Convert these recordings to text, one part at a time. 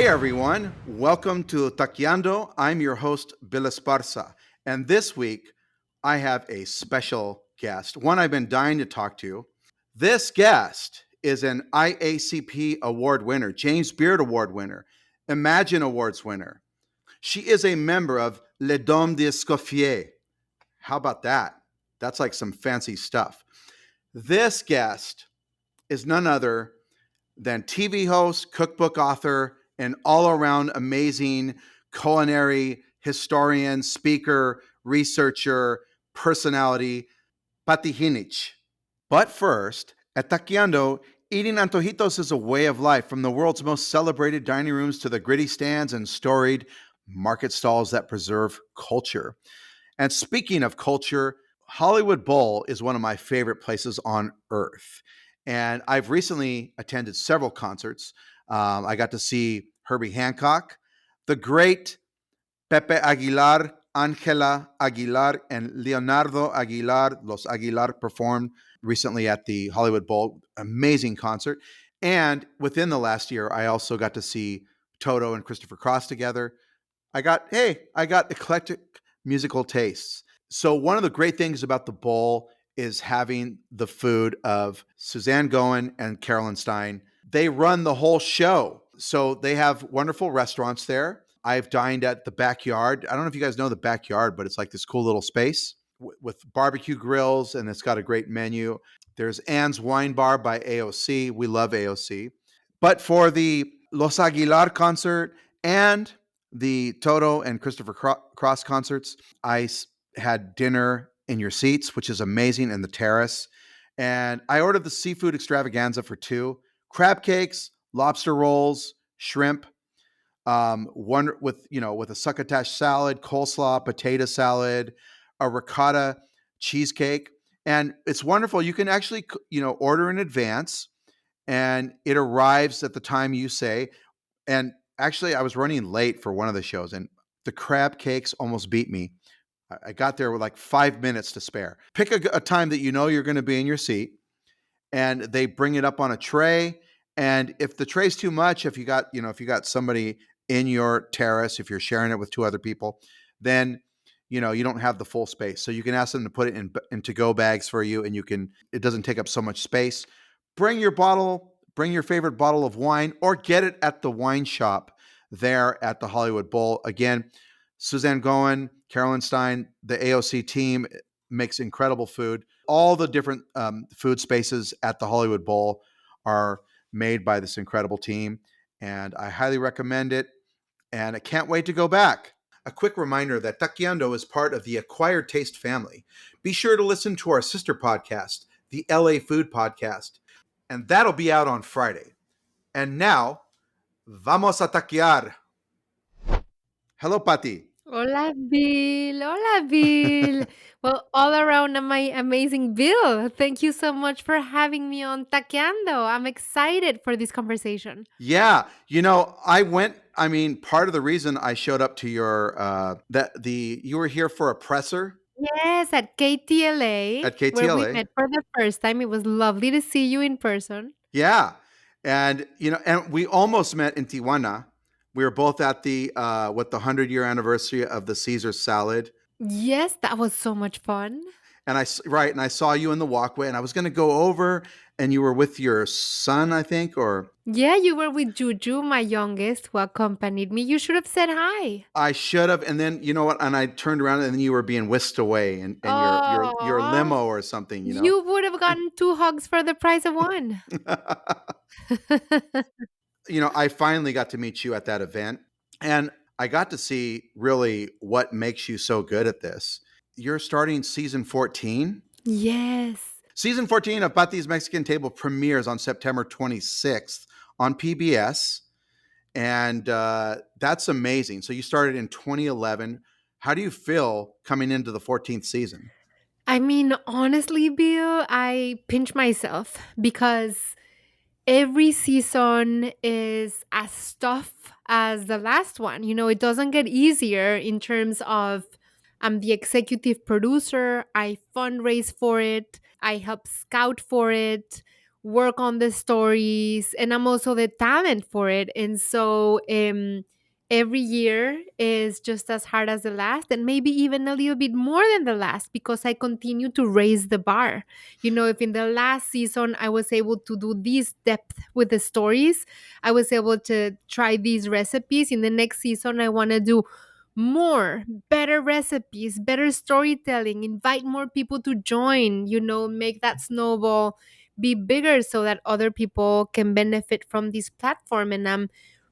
Hey everyone, welcome to Taqueando. I'm your host, Bill Esparza. And this week, I have a special guest, one I've been dying to talk to. This guest is an IACP award winner, James Beard Award winner, Imagine Awards winner. She is a member of Les Dames d'Escoffier. How about that? That's like some fancy stuff. This guest is none other than TV host, cookbook author, and all around amazing culinary historian, speaker, researcher, personality, Pati Jinich. But first, at Taqueando, eating antojitos is a way of life, from the world's most celebrated dining rooms to the gritty stands and storied market stalls that preserve culture. And speaking of culture, Hollywood Bowl is one of my favorite places on earth. And I've recently attended several concerts. I got to see Herbie Hancock, the great Pepe Aguilar, Angela Aguilar, and Leonardo Aguilar. Los Aguilar performed recently at the Hollywood Bowl. Amazing concert. And within the last year, I also got to see Toto and Christopher Cross together. I got eclectic musical tastes. So one of the great things about the bowl is having the food of Suzanne Goen and Carolyn Stein. They run the whole show. So they have wonderful restaurants there. I've dined at the Backyard. I don't know if you guys know the Backyard, but it's like this cool little space with barbecue grills, and it's got a great menu. There's Anne's Wine Bar by AOC. We love AOC. But for the Los Aguilar concert and the Toto and Christopher Cross concerts, I had dinner in your seats, which is amazing, in the terrace. And I ordered the seafood extravaganza for two: crab cakes, lobster rolls, shrimp, one with a succotash salad, coleslaw, potato salad, a ricotta cheesecake. And it's wonderful. You can actually order in advance, and it arrives at the time you say. And actually, I was running late for one of the shows, and the crab cakes almost beat me. I got there with like 5 minutes to spare. Pick a time that you know you're going to be in your seat, and they bring it up on a tray. And if the tray's too much, if you got somebody in your terrace, if you're sharing it with two other people, then you don't have the full space. So you can ask them to put it in to-go bags for you, and it doesn't take up so much space. Bring your favorite bottle of wine, or get it at the wine shop there at the Hollywood Bowl. Again, Suzanne Goen, Carolyn Stein, the AOC team makes incredible food. All the different food spaces at the Hollywood Bowl are made by this incredible team, and I highly recommend it, and I can't wait to go back. A quick reminder that Taqueando is part of the Acquired Taste family. Be sure to listen to our sister podcast, the LA Food Podcast, and that'll be out on Friday. And now, vamos a taquear. Hello, Pati. Hola, Bill. Hola, Bill. Well, all around my amazing Bill. Thank you so much for having me on Taqueando. I'm excited for this conversation. Yeah, part of the reason I showed up to you were here for a presser Yes, at KTLA, at where we KTLA. met for the first time. It was lovely to see you in person. Yeah. And we almost met in Tijuana. We were both at the 100-year anniversary of the Caesar salad. Yes, that was so much fun. And I saw you in the walkway, and I was going to go over, and you were with your son, I think, or Yeah, you were with Juju, my youngest, who accompanied me. You should have said hi. I should have. And then, you know what? And I turned around, and then you were being whisked away and your Oh, limo or something. you would have gotten two hugs for the price of one. I finally got to meet you at that event, and I got to see really what makes you so good at this. You're starting season 14. Yes. Season 14 of Pati's Mexican Table premieres on September 26th on PBS. And that's amazing. So you started in 2011. How do you feel coming into the 14th season? I mean, honestly, Bill, I pinch myself because every season is as tough as the last one. It doesn't get easier in terms of I'm the executive producer, I fundraise for it, I help scout for it. work on the stories, and I'm also the talent for it. And so every year is just as hard as the last, and maybe even a little bit more than the last, because I continue to raise the bar. If in the last season I was able to do this depth with the stories, I was able to try these recipes. In the next season, I want to do more, better recipes, better storytelling, invite more people to join, make that snowball be bigger so that other people can benefit from this platform. And I'm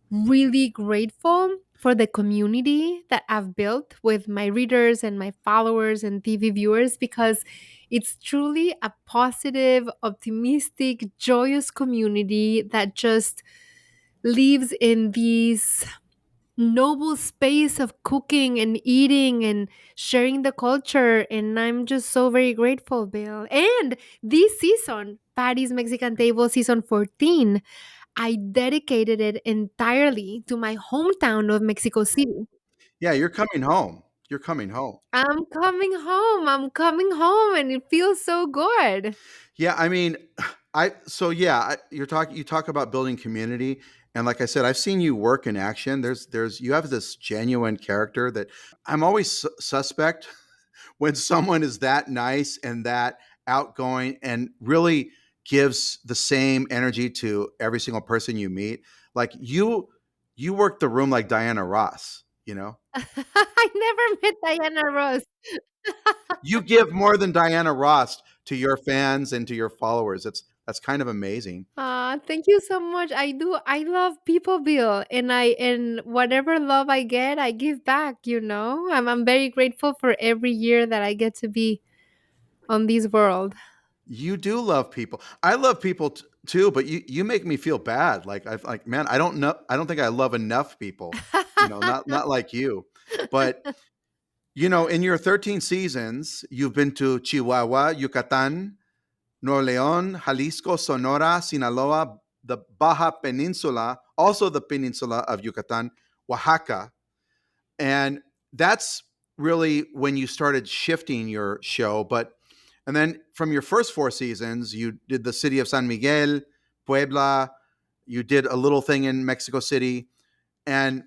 really grateful for the community that I've built with my readers and my followers and TV viewers, because it's truly a positive, optimistic, joyous community that just lives in these noble space of cooking and eating and sharing the culture. And I'm just so very grateful, Bill. And this season, Patty's Mexican Table season 14, I dedicated it entirely to my hometown of Mexico City. Yeah, you're coming home. You're coming home. I'm coming home. I'm coming home, and it feels so good. Yeah, I mean, you talk about building community, and like I said, I've seen you work in action. There's you have this genuine character that I'm always suspect when someone is that nice and that outgoing and really gives the same energy to every single person you meet. Like you work the room like Diana Ross, you know? I never met Diana Ross. You give more than Diana Ross to your fans and to your followers. That's kind of amazing. Thank you so much. I do. I love people, Bill, and whatever love I get, I give back. I'm very grateful for every year that I get to be on this world. You do love people. I love people too, but you make me feel bad. Like man, I don't know. I don't think I love enough people. Not like you. But in your 13 seasons, you've been to Chihuahua, Yucatan, Nuevo León, Jalisco, Sonora, Sinaloa, the Baja Peninsula, also the peninsula of Yucatan, Oaxaca. And that's really when you started shifting your show. And then from your first four seasons, you did the city of San Miguel, Puebla, you did a little thing in Mexico City. And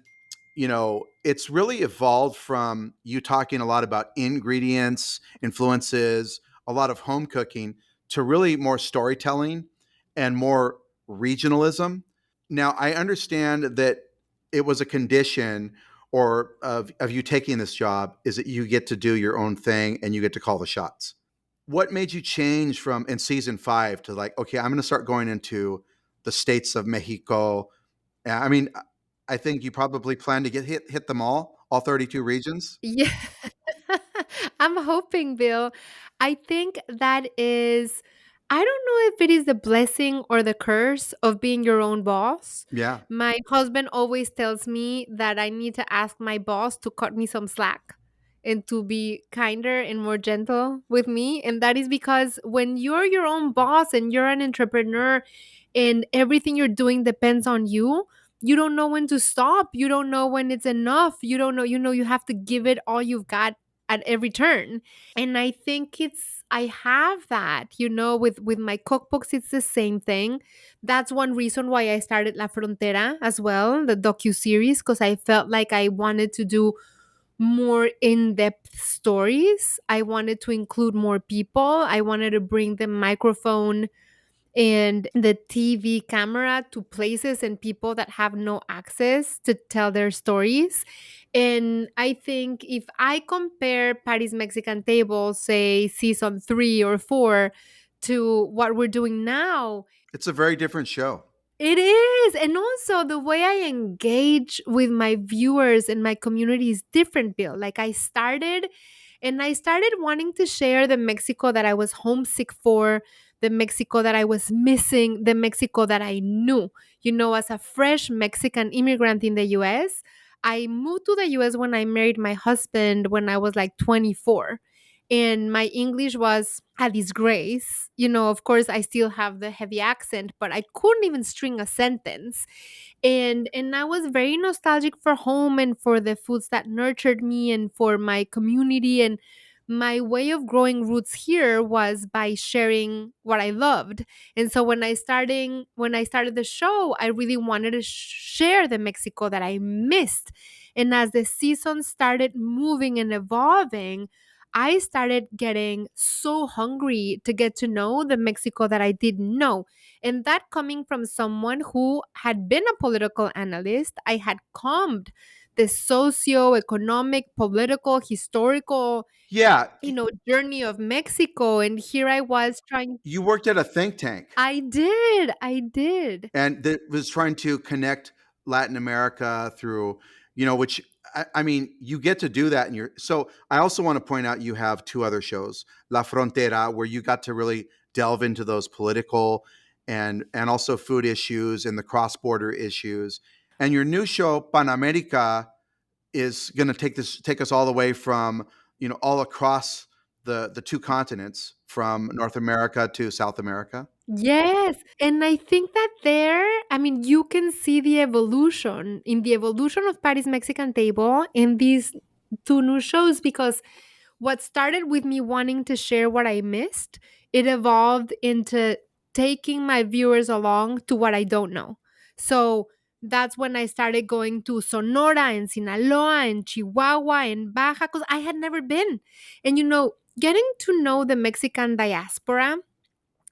it's really evolved from you talking a lot about ingredients, influences, a lot of home cooking, to really more storytelling and more regionalism. Now, I understand that it was a condition or of you taking this job is that you get to do your own thing and you get to call the shots. What made you change from in season 5 to like, okay, I'm going to start going into the states of Mexico? I mean, I think you probably plan to get hit them all 32 regions. Yeah. I'm hoping, Bill. I think that is, I don't know if it is the blessing or the curse of being your own boss. Yeah. My husband always tells me that I need to ask my boss to cut me some slack and to be kinder and more gentle with me. And that is because when you're your own boss and you're an entrepreneur and everything you're doing depends on you, you don't know when to stop. You don't know when it's enough. You don't know, you have to give it all you've got at every turn. And I think I have that, with my cookbooks, it's the same thing. That's one reason why I started La Frontera as well, the docu-series, because I felt like I wanted to do more in-depth stories. I wanted to include more people. I wanted to bring the microphone and the TV camera to places and people that have no access to tell their stories. And I think if I compare Patty's Mexican Table, say season 3 or 4, to what we're doing now, It's a very different show. it is. And also the way I engage with my viewers and my community is different, Bill. Like I started wanting to share the Mexico that I was homesick for, the Mexico that I was missing, the Mexico that I knew. As a fresh Mexican immigrant in the US, I moved to the US when I married my husband when I was like 24. And my English was a disgrace. Of course, I still have the heavy accent, but I couldn't even string a sentence. And I was very nostalgic for home and for the foods that nurtured me and for my community. And my way of growing roots here was by sharing what I loved. And so when I started the show, I really wanted to share the Mexico that I missed. And as the season started moving and evolving, I started getting so hungry to get to know the Mexico that I didn't know. And that coming from someone who had been a political analyst, I had combed the socio-economic, political, historical, Yeah, journey of Mexico. And here I was trying. you worked at a think tank I did. and that was trying to connect Latin America through, which I mean, you get to do that in your. So I also want to point out you have two other shows, La Frontera, where you got to really delve into those political and also food issues and the cross border issues, and your new show Pan America is going to take us all the way from all across the two continents from North America to South America. Yes. And I think that I mean, you can see the evolution in the evolution of Paris Mexican Table in these two new shows, because what started with me wanting to share what I missed, it evolved into taking my viewers along to what I don't know. So that's when I started going to Sonora and Sinaloa and Chihuahua and Baja, because I had never been. And getting to know the Mexican diaspora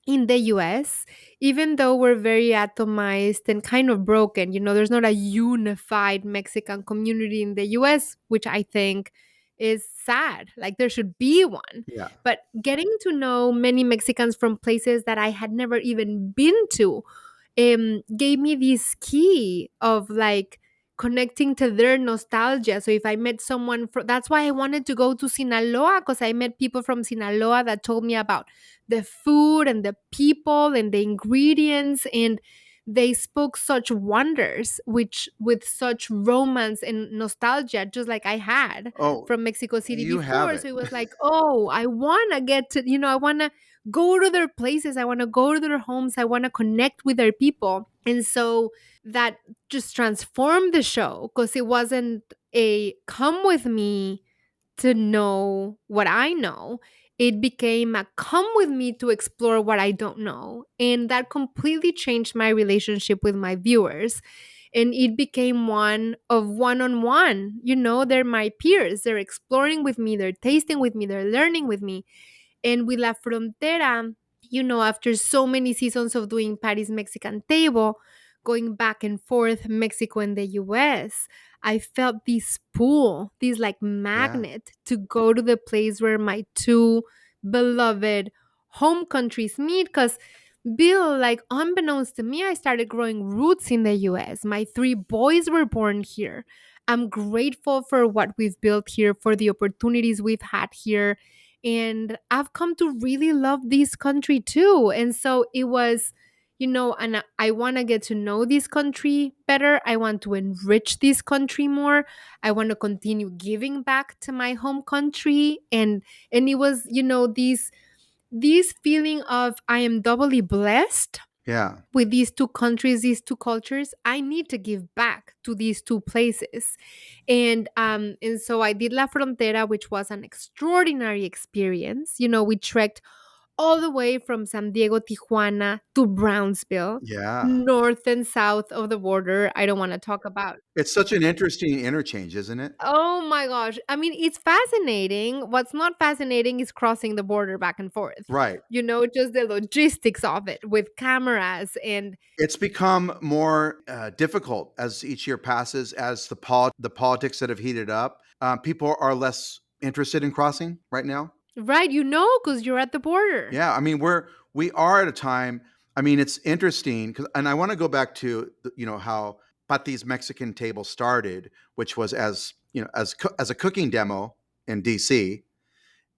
in the US, even though we're very atomized and kind of broken, there's not a unified Mexican community in the US, which I think is sad. Like there should be one. Yeah. But getting to know many Mexicans from places that I had never even been to gave me this key of like connecting to their nostalgia. So if I met someone that's why I wanted to go to Sinaloa, because I met people from Sinaloa that told me about the food and the people and the ingredients, and they spoke such wonders, which with such romance and nostalgia, just like I had Oh, from Mexico City you have before. it. So it was like, oh, I want to get to, I want to go to their places, I want to go to their homes, I want to connect with their people. And so that just transformed the show, because it wasn't a come with me to know what I know. It became a come with me to explore what I don't know. And that completely changed my relationship with my viewers. And it became one of one on one. They're my peers. They're exploring with me, they're tasting with me, they're learning with me. And with La Frontera, after so many seasons of doing Paris Mexican Table, going back and forth, Mexico and the US, I felt this pull, this like Yeah. magnet to go to the place where my two beloved home countries meet. Because Bill, like unbeknownst to me, I started growing roots in the US. My three boys were born here. I'm grateful for what we've built here, for the opportunities we've had here. And I've come to really love this country too. And so it was, and I want to get to know this country better. I want to enrich this country more. I want to continue giving back to my home country. And it was, this feeling of I am doubly blessed Yeah. with these two countries, these two cultures. I need to give back to these two places. And so I did La Frontera, which was an extraordinary experience. We trekked all the way from San Diego, Tijuana to Brownsville, Yeah. north and south of the border. I don't want to talk about. It's such an interesting interchange, isn't it? Oh my gosh. I mean, it's fascinating. What's not fascinating is crossing the border back and forth. Right. Just the logistics of it with cameras and. It's become more difficult as each year passes, as the politics that have heated up. People are less interested in crossing right now. Right, because you're at the border. Yeah, I mean we are at a time. I mean, it's interesting because, and I want to go back to how Pati's Mexican Table started, which was as as a cooking demo in DC,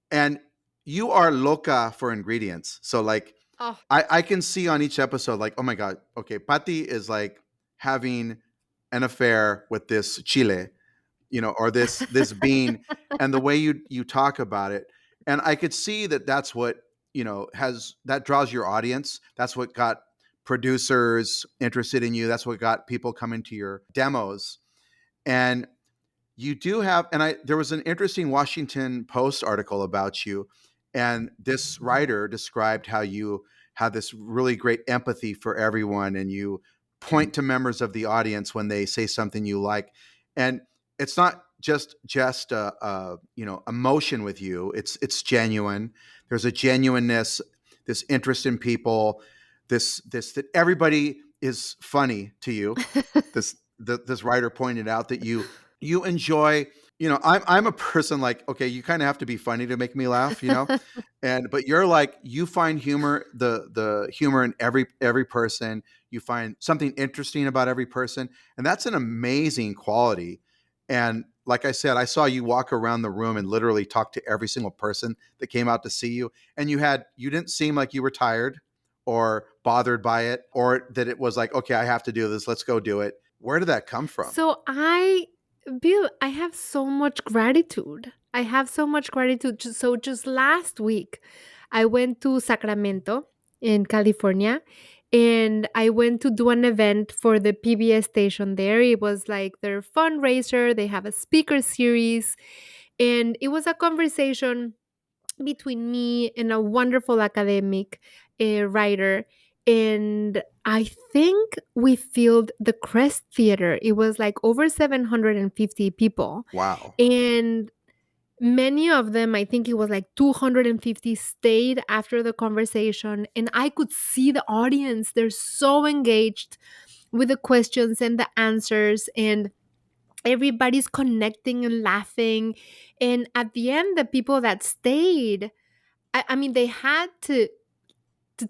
and you are loca for ingredients. So like Oh, I can see on each episode, like, oh my God, okay, Pati is like having an affair with this chile, or this bean, and the way you talk about it, and I could see that that's what has that draws your audience. That's what got producers interested in you. That's what got people coming to your demos, and you do have, and I there was an interesting Washington Post article about you, and this writer described how you have this really great empathy for everyone, and you point to members of the audience when they say something you like, and it's not just emotion with you. It's genuine. There's a genuineness, this interest in people, this that everybody is funny to you. This writer pointed out that you enjoy, I'm a person like, okay, you kind of have to be funny to make me laugh, and but you're like, you find humor, the humor in every person. You find something interesting about every person, and that's an amazing quality. And like I said, I saw you walk around the room and literally talk to every single person that came out to see you, and you didn't seem like you were tired or bothered by it, or that it was like, okay, I have to do this, let's go do it. Where did that come from? So Bill, I have so much gratitude. I have so much gratitude. So just last week, I went to Sacramento in California, and I went to do an event for the PBS station there. It was like their fundraiser. They have a speaker series, and it was a conversation between me and a wonderful academic writer. And I think we filled the Crest Theater. It was like over 750 people. Wow. And many of them, I think it was like 250, stayed after the conversation. And I could see the audience. They're so engaged with the questions and the answers. And everybody's connecting and laughing. And at the end, the people that stayed, I mean, they had to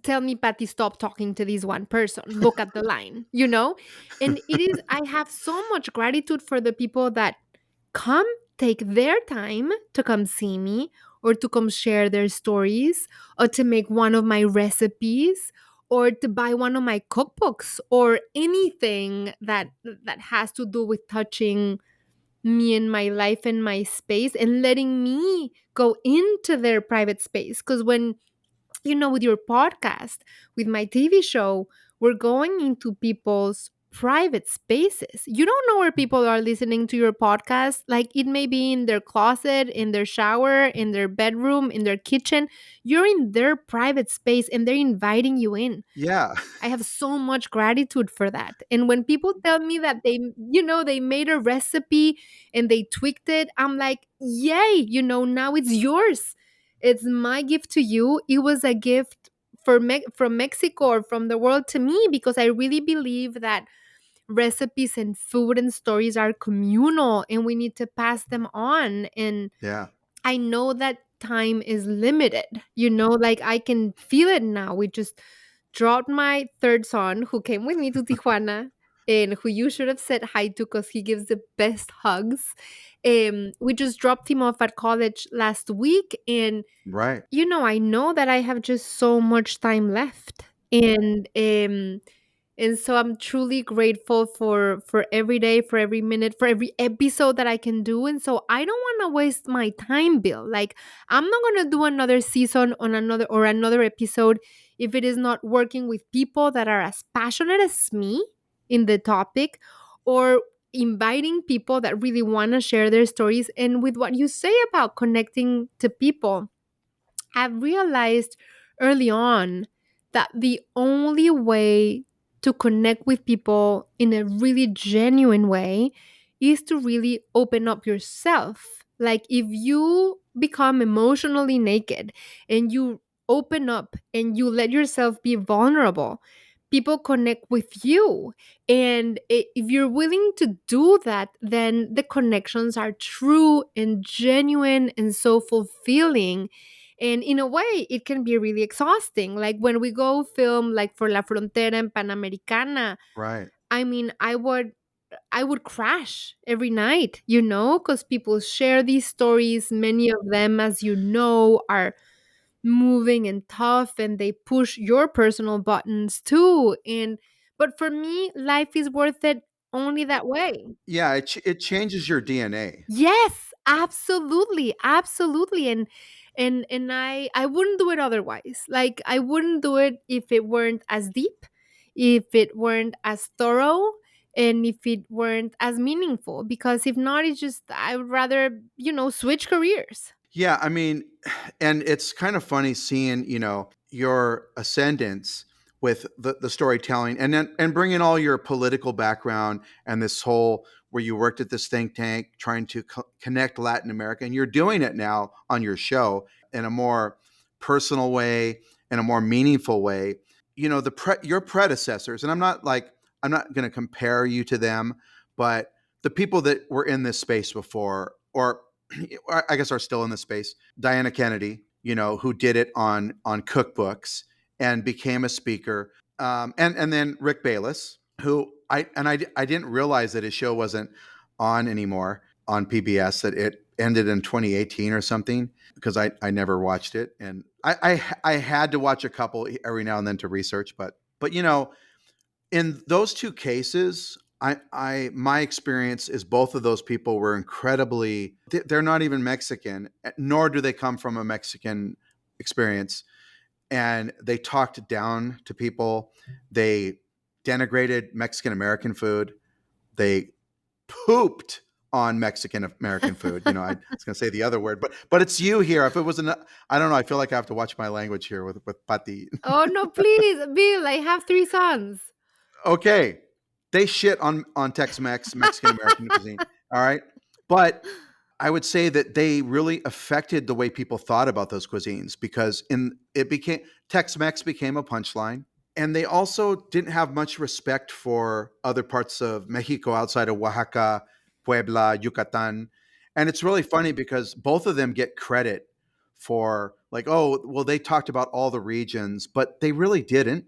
tell me, Patty, stop talking to this one person. Look at the line, you know? And it is, I have so much gratitude for the people that come take their time to come see me or to come share their stories or to make one of my recipes or to buy one of my cookbooks or anything that has to do with touching me and my life and my space and letting me go into their private space. Because when, with your podcast, with my TV show, we're going into people's private spaces. You don't know where people are listening to your podcast. Like, it may be in their closet, in their shower, in their bedroom, in their kitchen. You're in their private space and they're inviting you in. Yeah. I have so much gratitude for that. And when people tell me that they made a recipe and they tweaked it, I'm like, yay, now it's yours. It's my gift to you. It was a gift from Mexico or from the world to me, because I really believe that recipes and food and stories are communal and we need to pass them on. And Yeah. I know that time is limited, like I can feel it now. We just dropped my third son who came with me to Tijuana and who you should have said hi to because he gives the best hugs. We just dropped him off at college last week. And, Right. I know that I have just so much time left. And so I'm truly grateful for every day, for every minute, for every episode that I can do. And so I don't want to waste my time, Bill. Like, I'm not going to do another season on another episode if it is not working with people that are as passionate as me in the topic, or inviting people that really want to share their stories. And with what you say about connecting to people, I've realized early on that the only way to connect with people in a really genuine way is to really open up yourself. Like, if you become emotionally naked and you open up and you let yourself be vulnerable, people connect with you. And if you're willing to do that, then the connections are true and genuine and so fulfilling. And in a way, it can be really exhausting. Like when we go film, like for La Frontera and Panamericana, Right. I mean, I would crash every night, because people share these stories. Many of them, as you know, are moving and tough, and they push your personal buttons too. And but for me, life is worth it only that way. Yeah, it changes your DNA. Yes, absolutely, absolutely. And I wouldn't do it otherwise. Like, I wouldn't do it if it weren't as deep, if it weren't as thorough, and if it weren't as meaningful. Because if not, it's just I would rather, switch careers. Yeah, I mean, and it's kind of funny seeing, your ascendance with the storytelling, and then and bring in all your political background and this whole where you worked at this think tank trying to connect Latin America, and you're doing it now on your show in a more personal way, in a more meaningful way. Your predecessors, and I'm not going to compare you to them, but the people that were in this space before, or I guess are still in the space. Diana Kennedy, who did it on cookbooks and became a speaker, and then Rick Bayless, who I didn't realize that his show wasn't on anymore on PBS, that it ended in 2018 or something, because I never watched it, and I had to watch a couple every now and then to research, but in those two cases, I my experience is both of those people were incredibly. They're not even Mexican, nor do they come from a Mexican experience, and they talked down to people. They denigrated Mexican American food. They pooped on Mexican American food. I was going to say the other word, but it's you here. If it was I don't know. I feel like I have to watch my language here with Pati. Oh no, please, Bill, I have three sons. Okay, they shit on Tex-Mex, Mexican American cuisine. All right, but I would say that they really affected the way people thought about those cuisines, because in it became Tex-Mex became a punchline, and they also didn't have much respect for other parts of Mexico outside of Oaxaca, Puebla, Yucatan. And it's really funny because both of them get credit for, like, oh, well, they talked about all the regions, but they really didn't.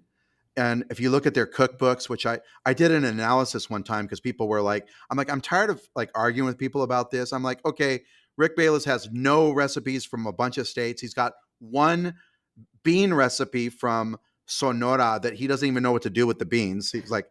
And if you look at their cookbooks, which I did an analysis one time, because people were like, I'm tired of like arguing with people about this. I'm like, okay, Rick Bayless has no recipes from a bunch of states. He's got one bean recipe from Sonora that he doesn't even know what to do with the beans. He's like,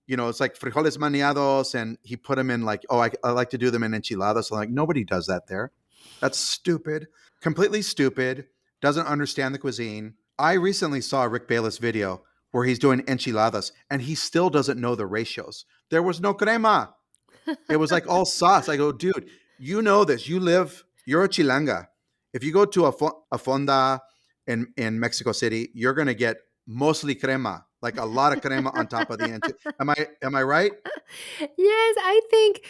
it's like frijoles maniados, and he put them in, like, oh, I like to do them in enchiladas. So I'm like, nobody does that there. That's stupid, completely stupid. Doesn't understand the cuisine. I recently saw a Rick Bayless video where he's doing enchiladas, and he still doesn't know the ratios. There was no crema. It was like all sauce. I go, dude, you know this. You're a chilanga. If you go to a fonda in Mexico City, you're going to get mostly crema, like a lot of crema on top of the enchilada. Am I right? Yes, I think,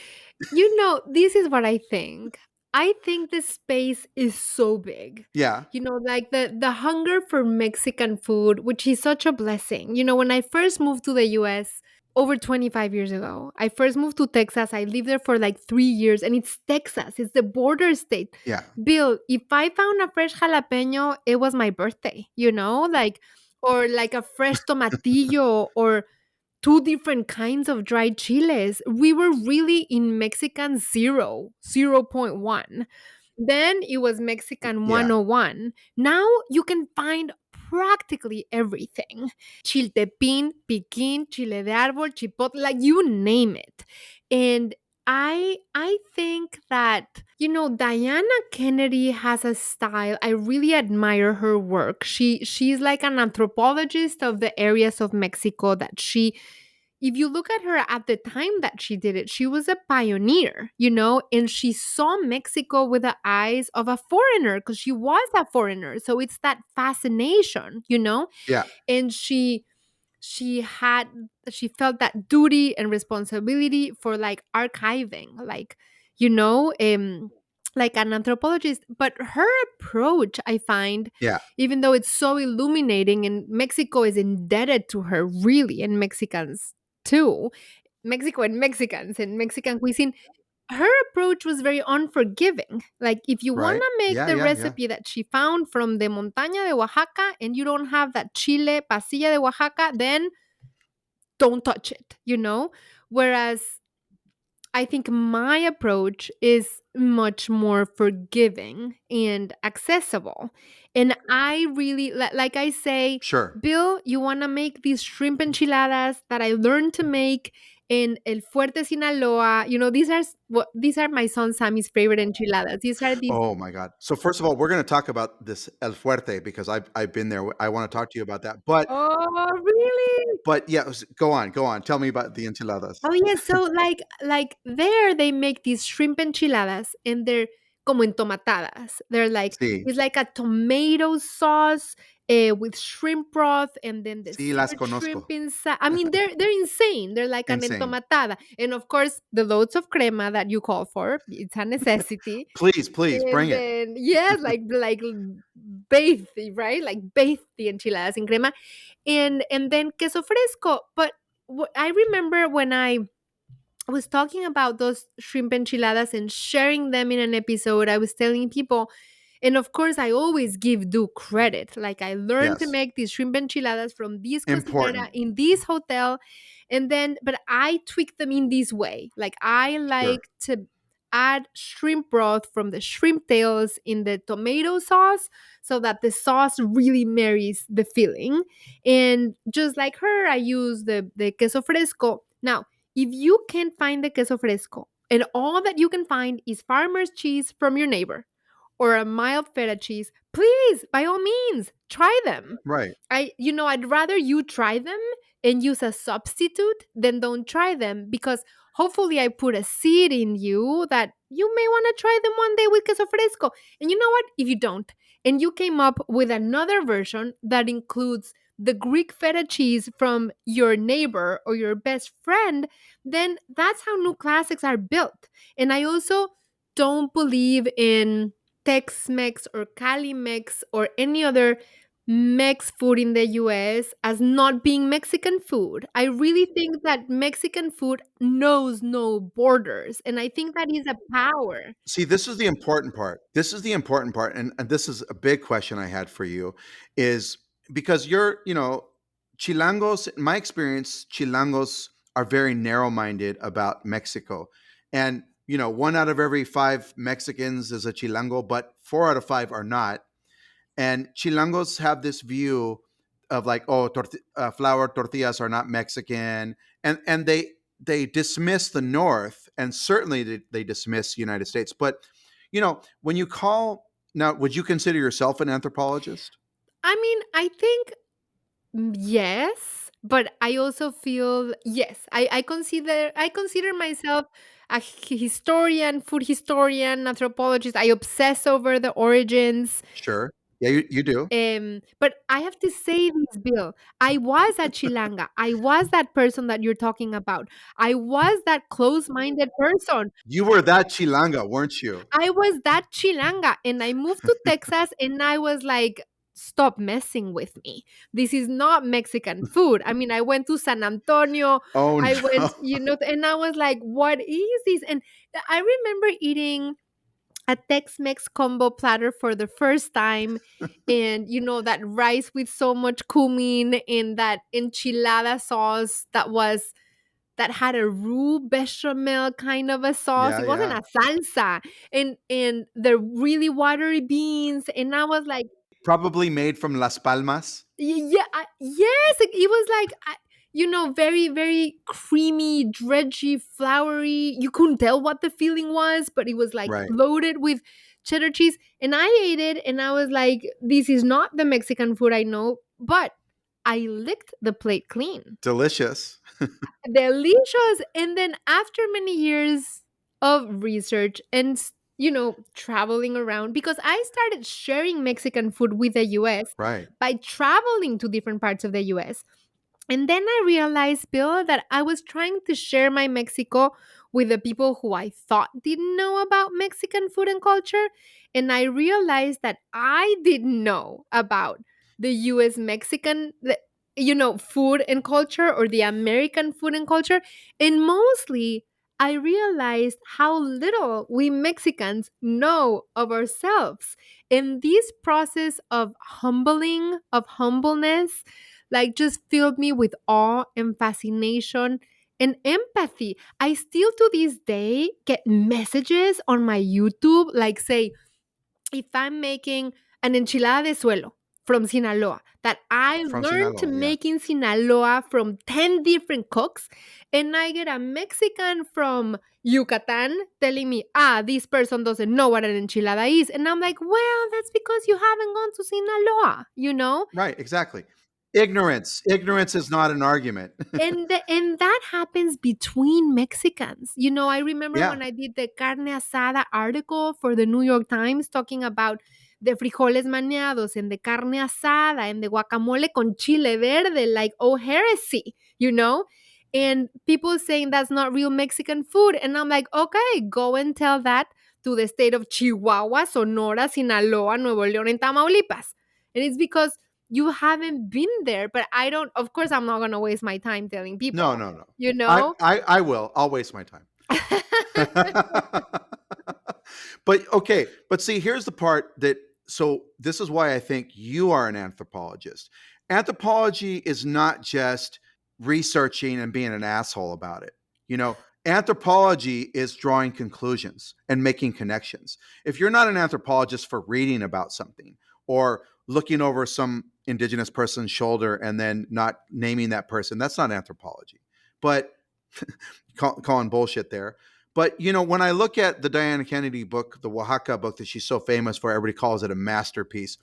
this is what I think. I think the space is so big. Yeah. Like the hunger for Mexican food, which is such a blessing. When I first moved to the US over 25 years ago, I first moved to Texas. I lived there for like 3 years, and it's Texas, it's the border state. Yeah. Bill, if I found a fresh jalapeno, it was my birthday, like, or like a fresh tomatillo, or two different kinds of dried chiles. We were really in Mexican 0.1. Then it was Mexican Yeah. 101. Now you can find practically everything. Chiltepín, piquín, chile de árbol, chipotle, like you name it. And I think that, Diana Kennedy has a style. I really admire her work. She's like an anthropologist of the areas of Mexico that she, if you look at her at the time that she did it, she was a pioneer, and she saw Mexico with the eyes of a foreigner, because she was a foreigner. So it's that fascination. Yeah. And she felt that duty and responsibility for like archiving, like, you know um like an anthropologist. But her approach, I find, Yeah. even though it's so illuminating, and Mexico is indebted to her, really, and Mexicans too, Mexico and Mexicans and Mexican cuisine, her approach was very unforgiving. Like, if you want Right. to make Yeah. the Yeah. Yeah. recipe that she found from the montaña de Oaxaca, and you don't have that chile pasilla de Oaxaca, then don't touch it. Whereas I think my approach is much more forgiving and accessible. And I really, like I say, Sure. Bill, you want to make these shrimp enchiladas that I learned to make in El Fuerte, Sinaloa. These are my son Sammy's favorite enchiladas. These are these. Oh my God. So first of all, we're going to talk about this El Fuerte, because I've been there. I want to talk to you about that. But Oh, really? But yeah, go on, go on. Tell me about the enchiladas. Oh yeah, so like there they make these shrimp enchiladas and they're como entomatadas. They're like Sí, it's like a tomato sauce with shrimp broth and then the sí, las seared shrimp conozco. inside. I mean, they're insane. They're like an Insane. entomatada, and of course the loads of crema that you call for. It's a necessity. Please, please bring And it. then yes, bathe, right? Like bathe the enchiladas in crema, and then queso fresco. But I remember when I was talking about those shrimp enchiladas and sharing them in an episode, I was telling people, and of course, I always give due credit. Like I learned to Yes. make these shrimp enchiladas from this cocinera Important. in this hotel, and then, but I tweak them in this way. Like I Sure. like to add shrimp broth from the shrimp tails in the tomato sauce so that the sauce really marries the filling. And just like her, I use the queso fresco. Now, if you can't find the queso fresco and all that you can find is farmer's cheese from your neighbor or a mild feta cheese, please, by all means, try them. Right. I'd rather you try them and use a substitute than don't try them because hopefully I put a seed in you that you may want to try them one day with queso fresco. And you know what? If you don't, and you came up with another version that includes the Greek feta cheese from your neighbor or your best friend, then that's how new classics are built. And I also don't believe in Tex Mex or Cali Mex or any other Mex food in the US as not being Mexican food. I really think that Mexican food knows no borders. And I think that is a power. See, this is the important part. This is the important part. And this is a big question I had for you is because Chilangos, in my experience, Chilangos are very narrow minded about Mexico. And, one out of every five Mexicans is a Chilango, but four out of five are not. And Chilangos have this view of like, oh, flour tortillas are not Mexican, and they dismiss the North, and certainly they dismiss the United States. But when you call now, would you consider yourself an anthropologist? I mean, I think yes, but I also feel yes. I consider myself a historian, food historian, anthropologist. I obsess over the origins. Sure. Yeah, you do. But I have to say this, Bill. I was a Chilanga. I was that person that you're talking about. I was that close-minded person. You were that Chilanga, weren't you? I was that Chilanga, and I moved to Texas, and I was like, stop messing with me. This is not Mexican food. I mean, I went to San Antonio. Oh I went, no. and I was like, what is this? And I remember eating a Tex-Mex combo platter for the first time, and that rice with so much cumin and that enchilada sauce that had a roux bechamel kind of a sauce. Yeah, It wasn't yeah. a salsa, and the really watery beans. And I was like, Probably made from Las Palmas. yeah, yes, it was like, very, very creamy, dredgy, floury. You couldn't tell what the feeling was, but it was like Right. loaded with cheddar cheese. And I ate it, and I was like, this is not the Mexican food I know, but I licked the plate clean. Delicious. Delicious. And then after many years of research and traveling around, because I started sharing Mexican food with the US Right. by traveling to different parts of the US. And then I realized, Bill, that I was trying to share my Mexico with the people who I thought didn't know about Mexican food and culture. And I realized that I didn't know about the US Mexican, food and culture, or the American food and culture. And mostly, I realized how little we Mexicans know of ourselves. And this process of humbleness, like just filled me with awe and fascination and empathy. I still to this day get messages on my YouTube, like say, if I'm making an enchilada de suelo from Sinaloa that I From learned to Sinaloa, yeah. make in Sinaloa from 10 different cooks, and I get a Mexican from Yucatan telling me, this person doesn't know what an enchilada is. And I'm like, well, that's because you haven't gone to Sinaloa, you know? Right, exactly. Ignorance is not an argument. And that happens between Mexicans. I remember Yeah. when I did the carne asada article for the New York Times talking about the frijoles maneados and the carne asada and the guacamole con chile verde, like, oh, heresy, you know? And people saying that's not real Mexican food. And I'm like, okay, go and tell that to the state of Chihuahua, Sonora, Sinaloa, Nuevo León, and Tamaulipas. And it's because you haven't been there. But I don't, of course, I'm not going to waste my time telling No, people, no, no. you I, know? I, I will. I'll waste my time. But okay, but see, here's the part that so this is why I think you are an anthropologist. Anthropology is not just researching and being an asshole about it. You know, anthropology is drawing conclusions and making connections. If you're not an anthropologist for reading about something or looking over some indigenous person's shoulder and then not naming that person, that's not anthropology. But calling bullshit there. But when I look at the Diana Kennedy book, the Oaxaca book that she's so famous for, everybody calls it a masterpiece.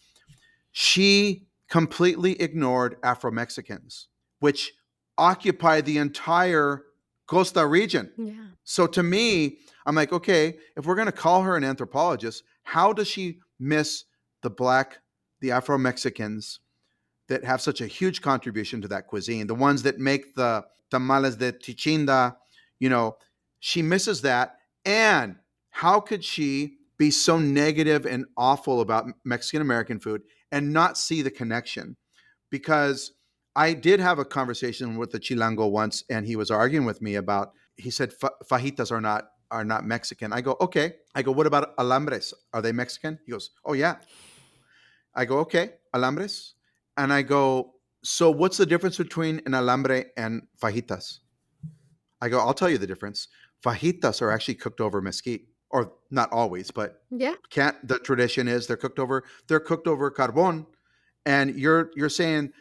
She completely ignored Afro Mexicans, which occupy the entire Costa region. Yeah. So to me, I'm like, okay, if we're going to call her an anthropologist, how does she miss the Afro Mexicans that have such a huge contribution to that cuisine? The ones that make the tamales de tichinda, you know, she misses that. And how could she be so negative and awful about Mexican American food and not see the connection? Because I did have a conversation with the Chilango once, and he was arguing with me about. He said fajitas are not Mexican. I go, okay. I go, what about alambres? Are they Mexican? He goes, oh yeah. I go, okay, alambres. And I go, so what's the difference between an alambre and fajitas? I go, I'll tell you the difference. Fajitas are actually cooked over mesquite, or not always, but Yeah. can't. The tradition is they're cooked over carbon, and you're saying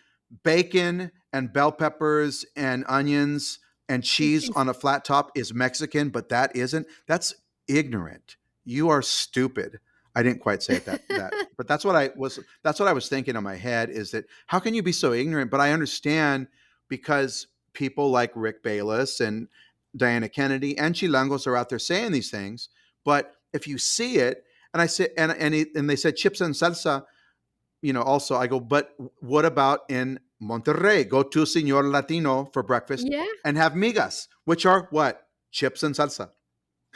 bacon and bell peppers and onions and cheese Cheese. on a flat top is Mexican, but that isn't. That's ignorant. You are stupid. I didn't quite say it that, but that's what I was thinking in my head, is that how can you be so ignorant? But I understand, because people like Rick Bayless and Diana Kennedy and Chilangos are out there saying these things. But if you see it, and I said, and they said chips and salsa, also I go, but what about in Monterrey? Go to Senor Latino for breakfast Yeah. and have migas, which are what? Chips and salsa.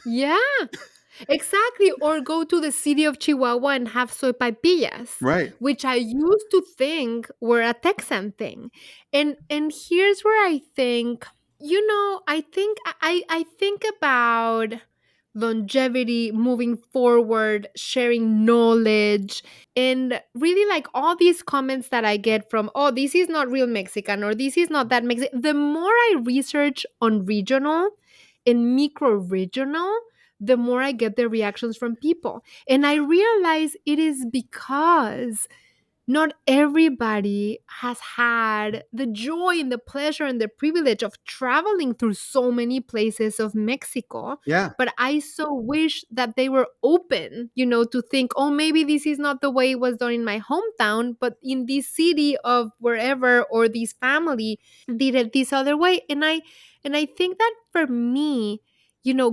Yeah. Exactly. Or go to the city of Chihuahua and have sopaipillas, Right. which I used to think were a Texan thing. And here's where I think, I think about longevity, moving forward, sharing knowledge, and really, like, all these comments that I get from, oh, this is not real Mexican, or this is not that Mexican. The more I research on regional and micro regional, the more I get the reactions from people. And I realize it is because not everybody has had the joy and the pleasure and the privilege of traveling through so many places of Mexico. Yeah. But I so wish that they were open, to think, oh, maybe this is not the way it was done in my hometown, but in this city of wherever, or this family did it this other way. And I think that for me,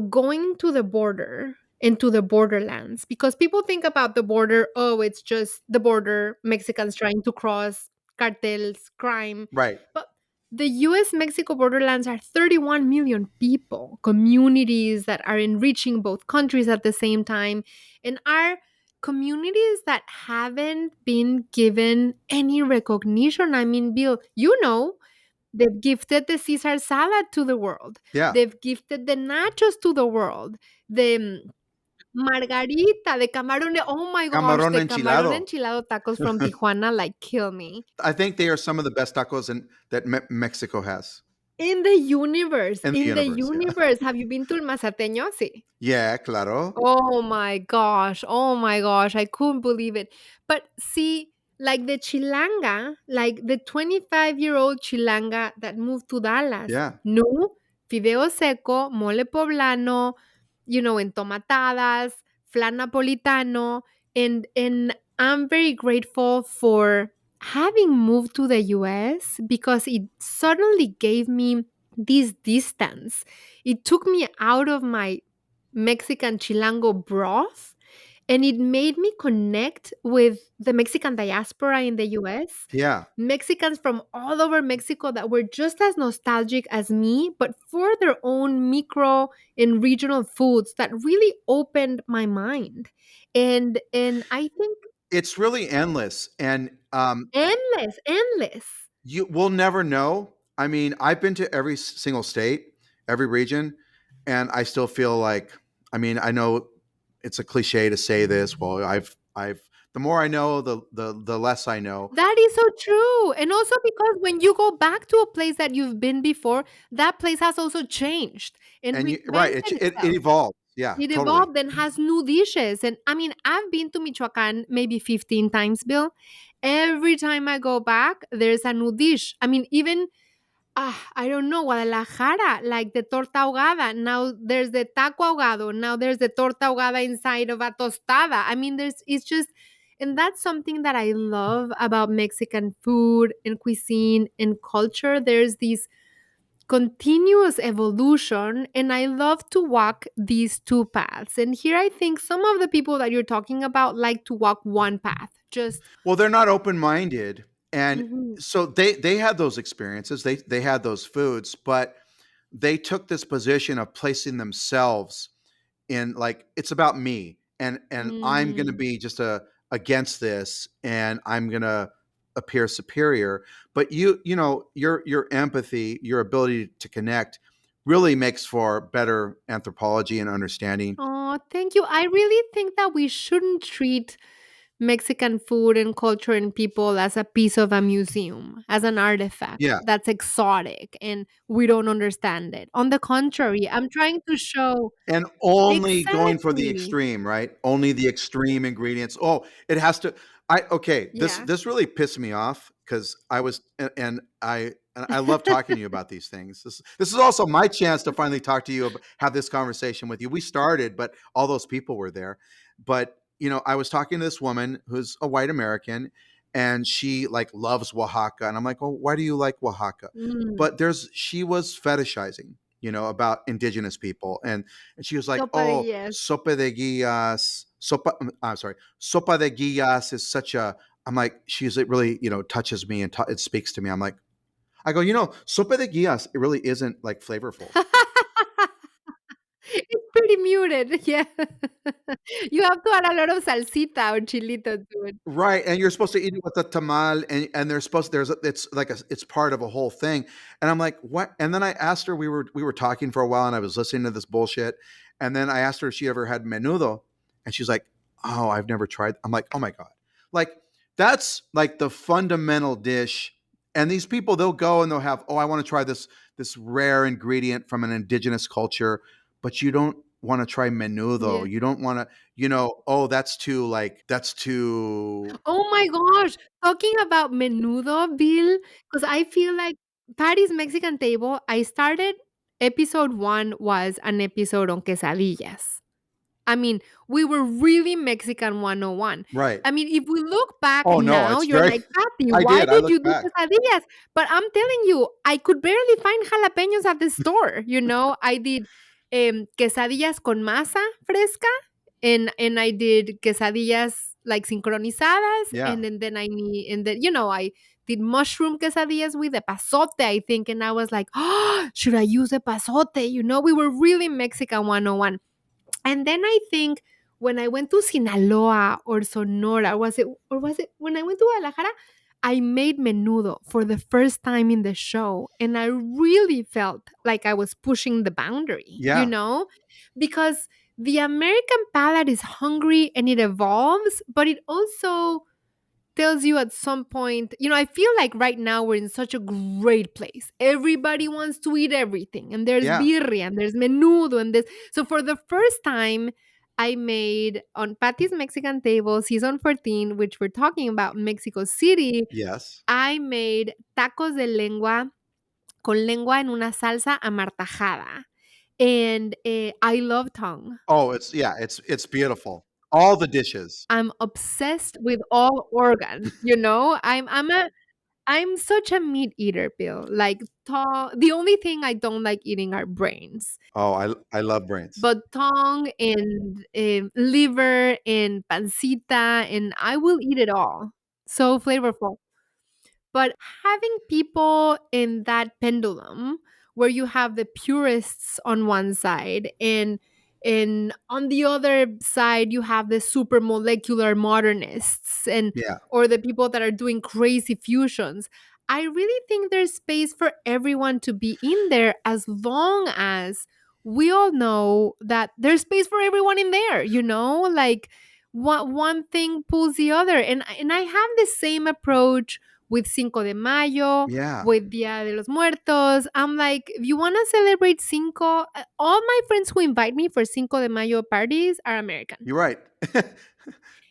going to the border, into the borderlands, because people think about the border, oh, it's just the border, Mexicans trying to cross, cartels, crime. Right. But the US Mexico borderlands are 31 million people, communities that are enriching both countries at the same time, and are communities that haven't been given any recognition. I mean, Bill, they've gifted the Caesar salad to the world. Yeah. They've gifted the nachos to the world. The margarita, the camarón. Oh my gosh, Camarón the camarón enchilado. enchilado tacos from Tijuana, like, kill me. I think they are some of the best tacos that Mexico has In the universe, in the in the universe. Yeah. universe. Have you been to El Mazateño? Sí. Yeah, claro. Oh my gosh. Oh my gosh. I couldn't believe it. But see, like the Chilanga, like the 25-year-old Chilanga that moved to Dallas, Yeah. no, fideo seco, mole poblano, entomatadas, flan napolitano, and I'm very grateful for having moved to the US, because it suddenly gave me this distance. It took me out of my Mexican chilango broth, and it made me connect with the Mexican diaspora in the US. Yeah. Mexicans from all over Mexico that were just as nostalgic as me, but for their own micro and regional foods that really opened my mind. And I think It's really endless, and endless, endless. you will never know. I mean, I've been to every single state, every region, and I still feel like, I mean, I know it's a cliche to say this. Well, I've the more I know, the less I know. That is so true. And also because when you go back to a place that you've been before, that place has also changed and And you right, reinvented it itself. evolves. Yeah, It totally. evolved and has new dishes. And I mean, I've been to Michoacan maybe 15 times, Bill. Every time I go back, there's a new dish. I mean, even I don't know, Guadalajara, like the torta ahogada. Now there's the taco ahogado. Now there's the torta ahogada inside of a tostada. I mean, it's just, and that's something that I love about Mexican food and cuisine and culture. There's this continuous evolution, and I love to walk these two paths. And here I think some of the people that you're talking about like to walk one path. Just, Well, they're not open minded, and mhm. so they had those experiences. They had those foods, but they took this position of placing themselves in, like, it's about me, and I'm going to Mm. be just a against this, and I'm going to appear superior. But you know, your empathy, your ability to connect really makes for better anthropology and understanding. Oh, thank you. I really think that we shouldn't treat Mexican food and culture and people as a piece of a museum, as an artifact Yeah. that's exotic and we don't understand it. On the contrary, I'm trying to show And only going for the exactly. extreme, right? Only the extreme ingredients. Oh, it has to I okay, Yeah. this really pissed me off because I was and I love talking to you about these things. This is also my chance to finally talk to you have this conversation with you. We started, but all those people were there. But, you know, I was talking to this woman who's a white American, and she like loves Oaxaca, and I'm like, "Oh, why do you like Oaxaca?" Mm. But there's she was fetishizing, you know, about indigenous people, and she was like, "Oh, Sopadillas. sopa de guillas, sopa." I'm sorry, sopa de guillas is such a. I'm like, she's it really, you know, touches me and it speaks to me. I'm like, I go, you know, sopa de guillas, it really isn't like flavorful. It's pretty muted. Yeah. You have to add a lot of salsita or chilito to it. Right, and you're supposed to eat it with a tamal, and they're supposed there's a it's like it's part of a whole thing, and I'm like, "What?" And then I asked her, we were talking for a while, and I was listening to this bullshit, and then I asked her if she ever had menudo, and she's like, "Oh, I've never tried." I'm like, "Oh my god." Like, that's like the fundamental dish, and these people, they'll go and they'll have, "Oh, I wanna try this rare ingredient from an indigenous culture," but you don't wanna try Yeah. menudo, you don't wanna, you know, "Oh, that's too, like that's too." Oh my gosh, talking about menudo, Bill, because I feel like Patty's Mexican Table, I started episode 1 was an episode on quesadillas. I mean, we were really Mexican 101. Right. I mean, if we look back Oh, no, now, it's you're very like, "Patty, I why did, I did you look do back. quesadillas?" But I'm telling you, I could barely find jalapeños at the store, you know? I did, quesadillas con masa fresca, and I did quesadillas, like, sincronizadas, Yeah. and then, you know, I did mushroom quesadillas with epazote, I think, and I was like, "Oh, should I use epazote?" You know, we were really Mexican 101. And then I think when I went to Sinaloa or Sonora, was it when I went to Guadalajara? I made menudo for the first time in the show, and I really felt like I was pushing the boundary, you Yeah. know? Because the American palate is hungry and it evolves, but it also tells you at some point, you know, I feel like right now we're in such a great place. Everybody wants to eat everything, and there's Yeah. birria, and there's menudo, and this. So for the first time, I made on Pati's Mexican Table, season 14, which we're talking about Mexico City. Yes. I made tacos de lengua con lengua en una salsa amartajada. And I love tongue. Oh, it's yeah, it's beautiful. All the dishes. I'm obsessed with all organs, you know? I'm such a meat eater, Bill. Like, the only thing I don't like eating are brains. Oh, I love brains. But tongue and liver and pancita, and I will eat it all. So flavorful. But having people in that pendulum where you have the purists on one side and on the other side you have the super molecular modernists and Yeah. or the people that are doing crazy fusions. I really think there's space for everyone to be in there as long as we all know that there's space for everyone in there, you know? Like one thing pulls the other. And I have the same approach with Cinco de Mayo, Yeah. with Dia de los Muertos. I'm like, if you want to celebrate Cinco, all my friends who invite me for Cinco de Mayo parties are American. You're right.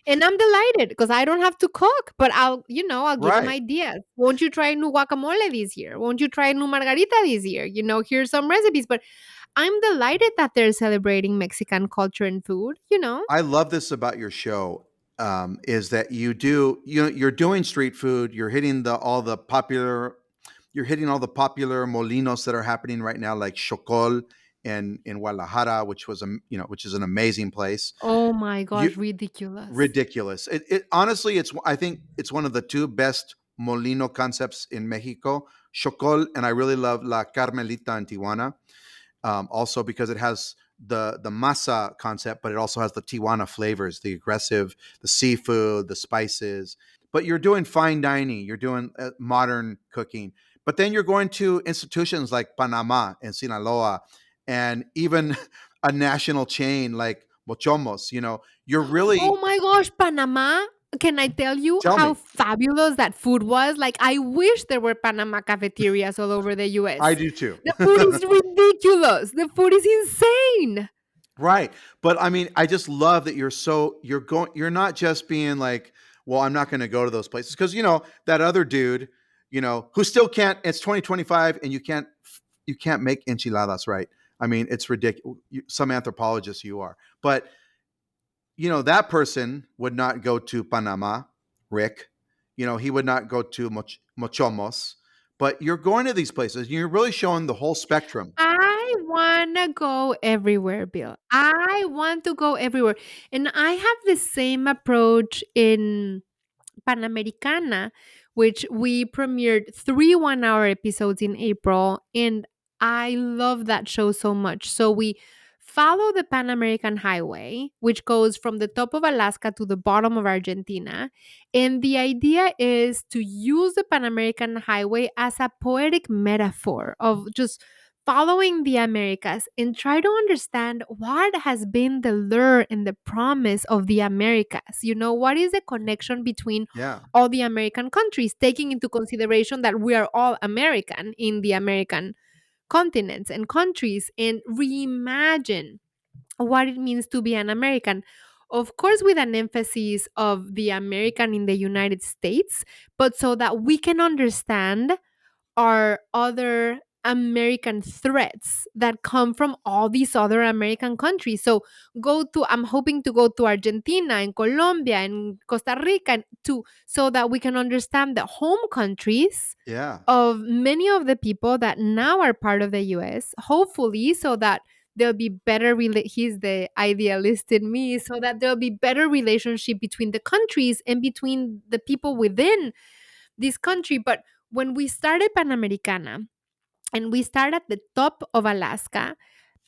And I'm delighted because I don't have to cook, but I'll give them Right. ideas. Won't you try new guacamole this year? Won't you try new margarita this year? Here's some recipes. But I'm delighted that they're celebrating Mexican culture and food. I love this about your show. Is that you're doing street food. You're hitting all the popular molinos that are happening right now, like Chocol in Guadalajara, which is an amazing place. Oh my You gosh, ridiculous. ridiculous. It honestly, I think it's one of the two best molino concepts in Mexico. Chocol, and I really love La Carmelita in Tijuana, also because it has the masa concept, but it also has the Tijuana flavors, the aggressive, the seafood, the spices. But you're doing fine dining, you're doing modern cooking, but then you're going to institutions like Panama and Sinaloa, and even a national chain like Mochomos. You're Oh really my gosh, Panama. Can I tell you tell how me. fabulous that food was? Like, I wish there were Panama cafeterias all over the I US. do too. The food is ridiculous. The food is insane. Right. But I mean, I just love that you're not just being like, well, I'm not going to go to those places because that other dude, who still can't. It's 2025, and you can't make enchiladas, right? I mean, it's ridiculous. Some anthropologists you are, but that person would not go to Panama, Rick. He would not go to Mochomos. But you're going to these places. You're really showing the whole spectrum. I want to go everywhere, Bill. I want to go everywhere. And I have the same approach in Panamericana, which we premiered 3 1-hour episodes in April. And I love that show so much. So we follow the Pan American Highway, which goes from the top of Alaska to the bottom of Argentina. And the idea is to use the Pan American Highway as a poetic metaphor of just following the Americas and try to understand what has been the lure and the promise of the Americas. What is the connection between Yeah. all the American countries, taking into consideration that we are all American in the American continents and countries, and reimagine what it means to be an American. Of course, with an emphasis of the American in the United States, but so that we can understand are other American threats that come from all these other American countries. So I'm hoping to go to Argentina and Colombia and Costa Rica so that we can understand the home countries Yeah. of many of the people that now are part of the US, hopefully, so that there'll be he's the idealist in me, so that there'll be better relationship between the countries and between the people within this country. But when we started Panamericana and we start at the top of Alaska,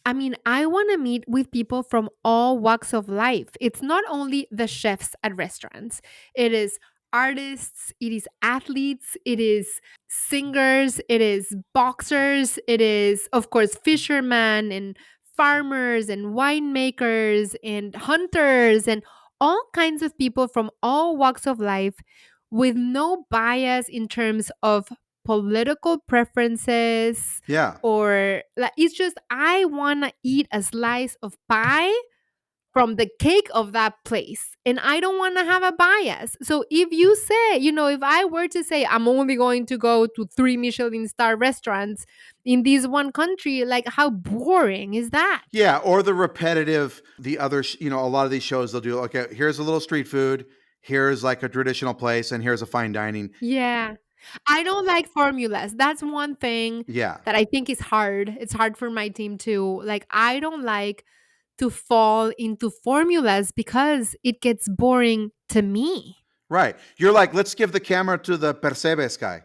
I mean, I want to meet with people from all walks of life. It's not only the chefs at restaurants, it is artists, it is athletes, it is singers, it is boxers, it is, of course, fishermen and farmers and winemakers and hunters and all kinds of people from all walks of life with no bias in terms of political preferences Yeah. or like it's just I want to eat a slice of pie from the cake of that place. And I don't want to have a bias. So if you say, if I were to say I'm only going to go to three Michelin star restaurants in this one country, like how boring is that? Yeah, or the repetitive, the other, a lot of these shows they'll do, okay, here's a little street food, here's like a traditional place, and here's a fine dining. Yeah. I don't like formulas. That's one thing Yeah, that I think is hard. It's hard for my team too. Like, I don't like to fall into formulas because it gets boring to me. right. You're like, let's give the camera to the Percebes guy.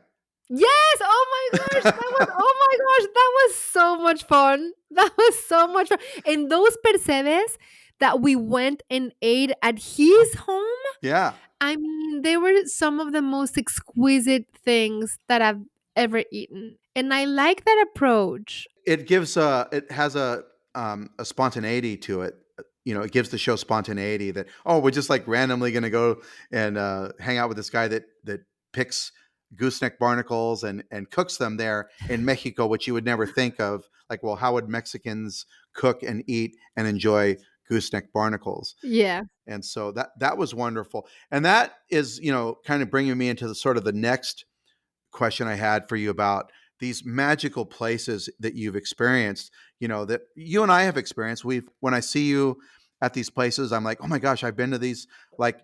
Yes! Oh my gosh! That was so much fun. That was so much fun. And those percebes that we went and ate at his home, Yeah, I mean, they were some of the most exquisite things that I've ever eaten. And I like that approach. it has a spontaneity to it. It gives the show spontaneity that, oh, we're just like randomly going to go and hang out with this guy that picks gooseneck barnacles and cooks them there in Mexico, which you would never think of. Like, well, how would Mexicans cook and eat and enjoy gooseneck barnacles? Yeah. And so that was wonderful. And that is, kind of bringing me into the sort of the next question I had for you about these magical places that you've experienced, that you and I have experienced. When I see you at these places, I'm like, oh my gosh, I've been to these. Like,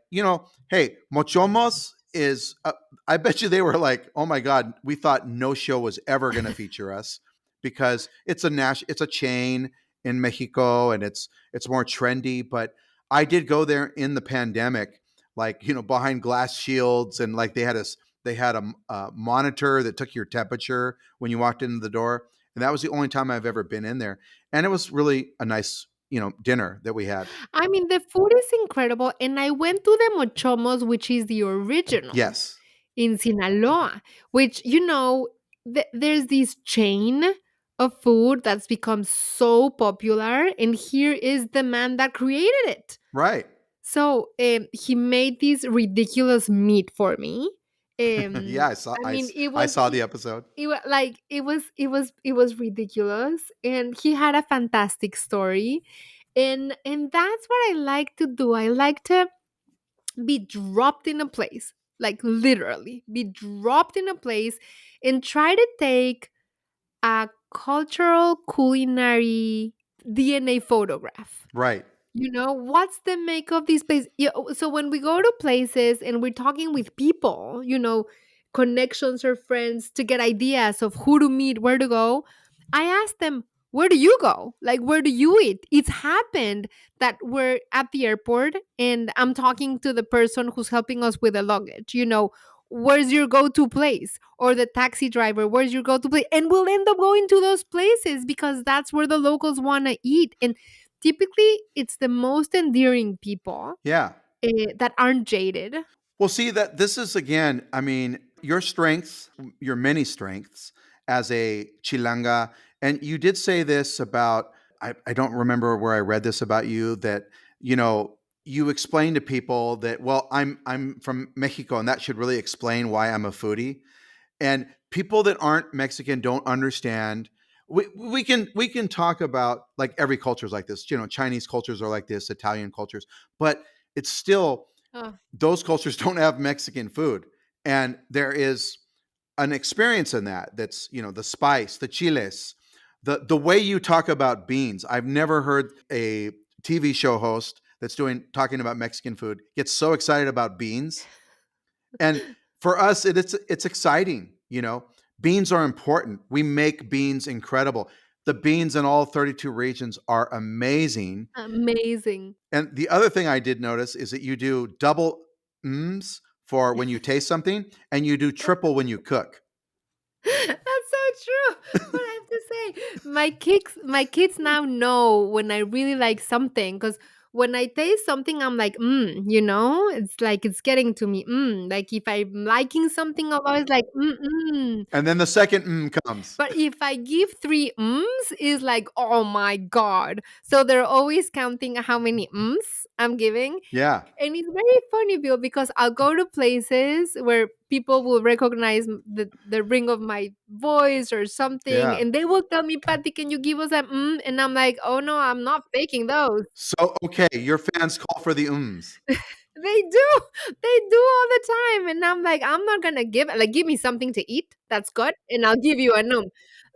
hey, Mochomos is, I bet you they were like, oh my God, we thought no show was ever going to feature us because it's a chain in Mexico and it's more trendy. But I did go there in the pandemic, like, behind glass shields, and like they had a monitor that took your temperature when you walked into the door, and that was the only time I've ever been in there. And it was really a nice, dinner that we had. I mean, the food is incredible. And I went to the Mochomos, which is the original Yes, in Sinaloa, which, there's this chain of food that's become so popular. And here is the man that created it. right. So he made this ridiculous meat for me. Yeah, I saw I mean, I saw the episode. it was like it was ridiculous, and he had a fantastic story, and that's what I like to do. I like to be dropped in a place, like literally be dropped in a place, and try to take a cultural culinary DNA photograph. Right. What's the make of these places? Yeah, so when we go to places and we're talking with people, connections or friends to get ideas of who to meet, where to go, I ask them, where do you go? Like, where do you eat? It's happened that we're at the airport and I'm talking to the person who's helping us with the luggage, where's your go-to place? Or the taxi driver, where's your go-to place? And we'll end up going to those places because that's where the locals want to eat. And typically, it's the most endearing people Yeah. that aren't jaded. Well, see that this is again, I mean, your strengths, your many strengths as a chilanga, and you did say this about, I don't remember where I read this about you, that you explain to people that, well, I'm from Mexico, and that should really explain why I'm a foodie. And people that aren't Mexican don't understand. We can talk about, like, every culture is like this. Chinese cultures are like this, Italian cultures, but it's still, Oh, those cultures don't have Mexican food. And there is an experience in that. That's, the spice, the chiles, the way you talk about beans. I've never heard a TV show host that's talking about Mexican food get so excited about beans. And for us, it's exciting. Beans are important. We make beans incredible. The beans in all 32 regions are amazing. amazing. And the other thing I did notice is that you do double mms for when you taste something, and you do triple when you cook. That's so true. But I have to say, my kids now know when I really like something because when I taste something, I'm like, it's like it's getting to me. Like if I'm liking something, I'm always like, mm. And then the second comes. But if I give three ums, it's like, oh my God. So they're always counting how many ums I'm giving. Yeah. And it's very funny, Bill, because I'll go to places where people will recognize the ring of my voice or something, Yeah. and they will tell me, Patty, can you give us a and I'm like, oh no, I'm not faking those. So, okay, your fans call for the ums. They do. They do all the time. And I'm like, I'm not gonna give me something to eat. That's good. And I'll give you a num.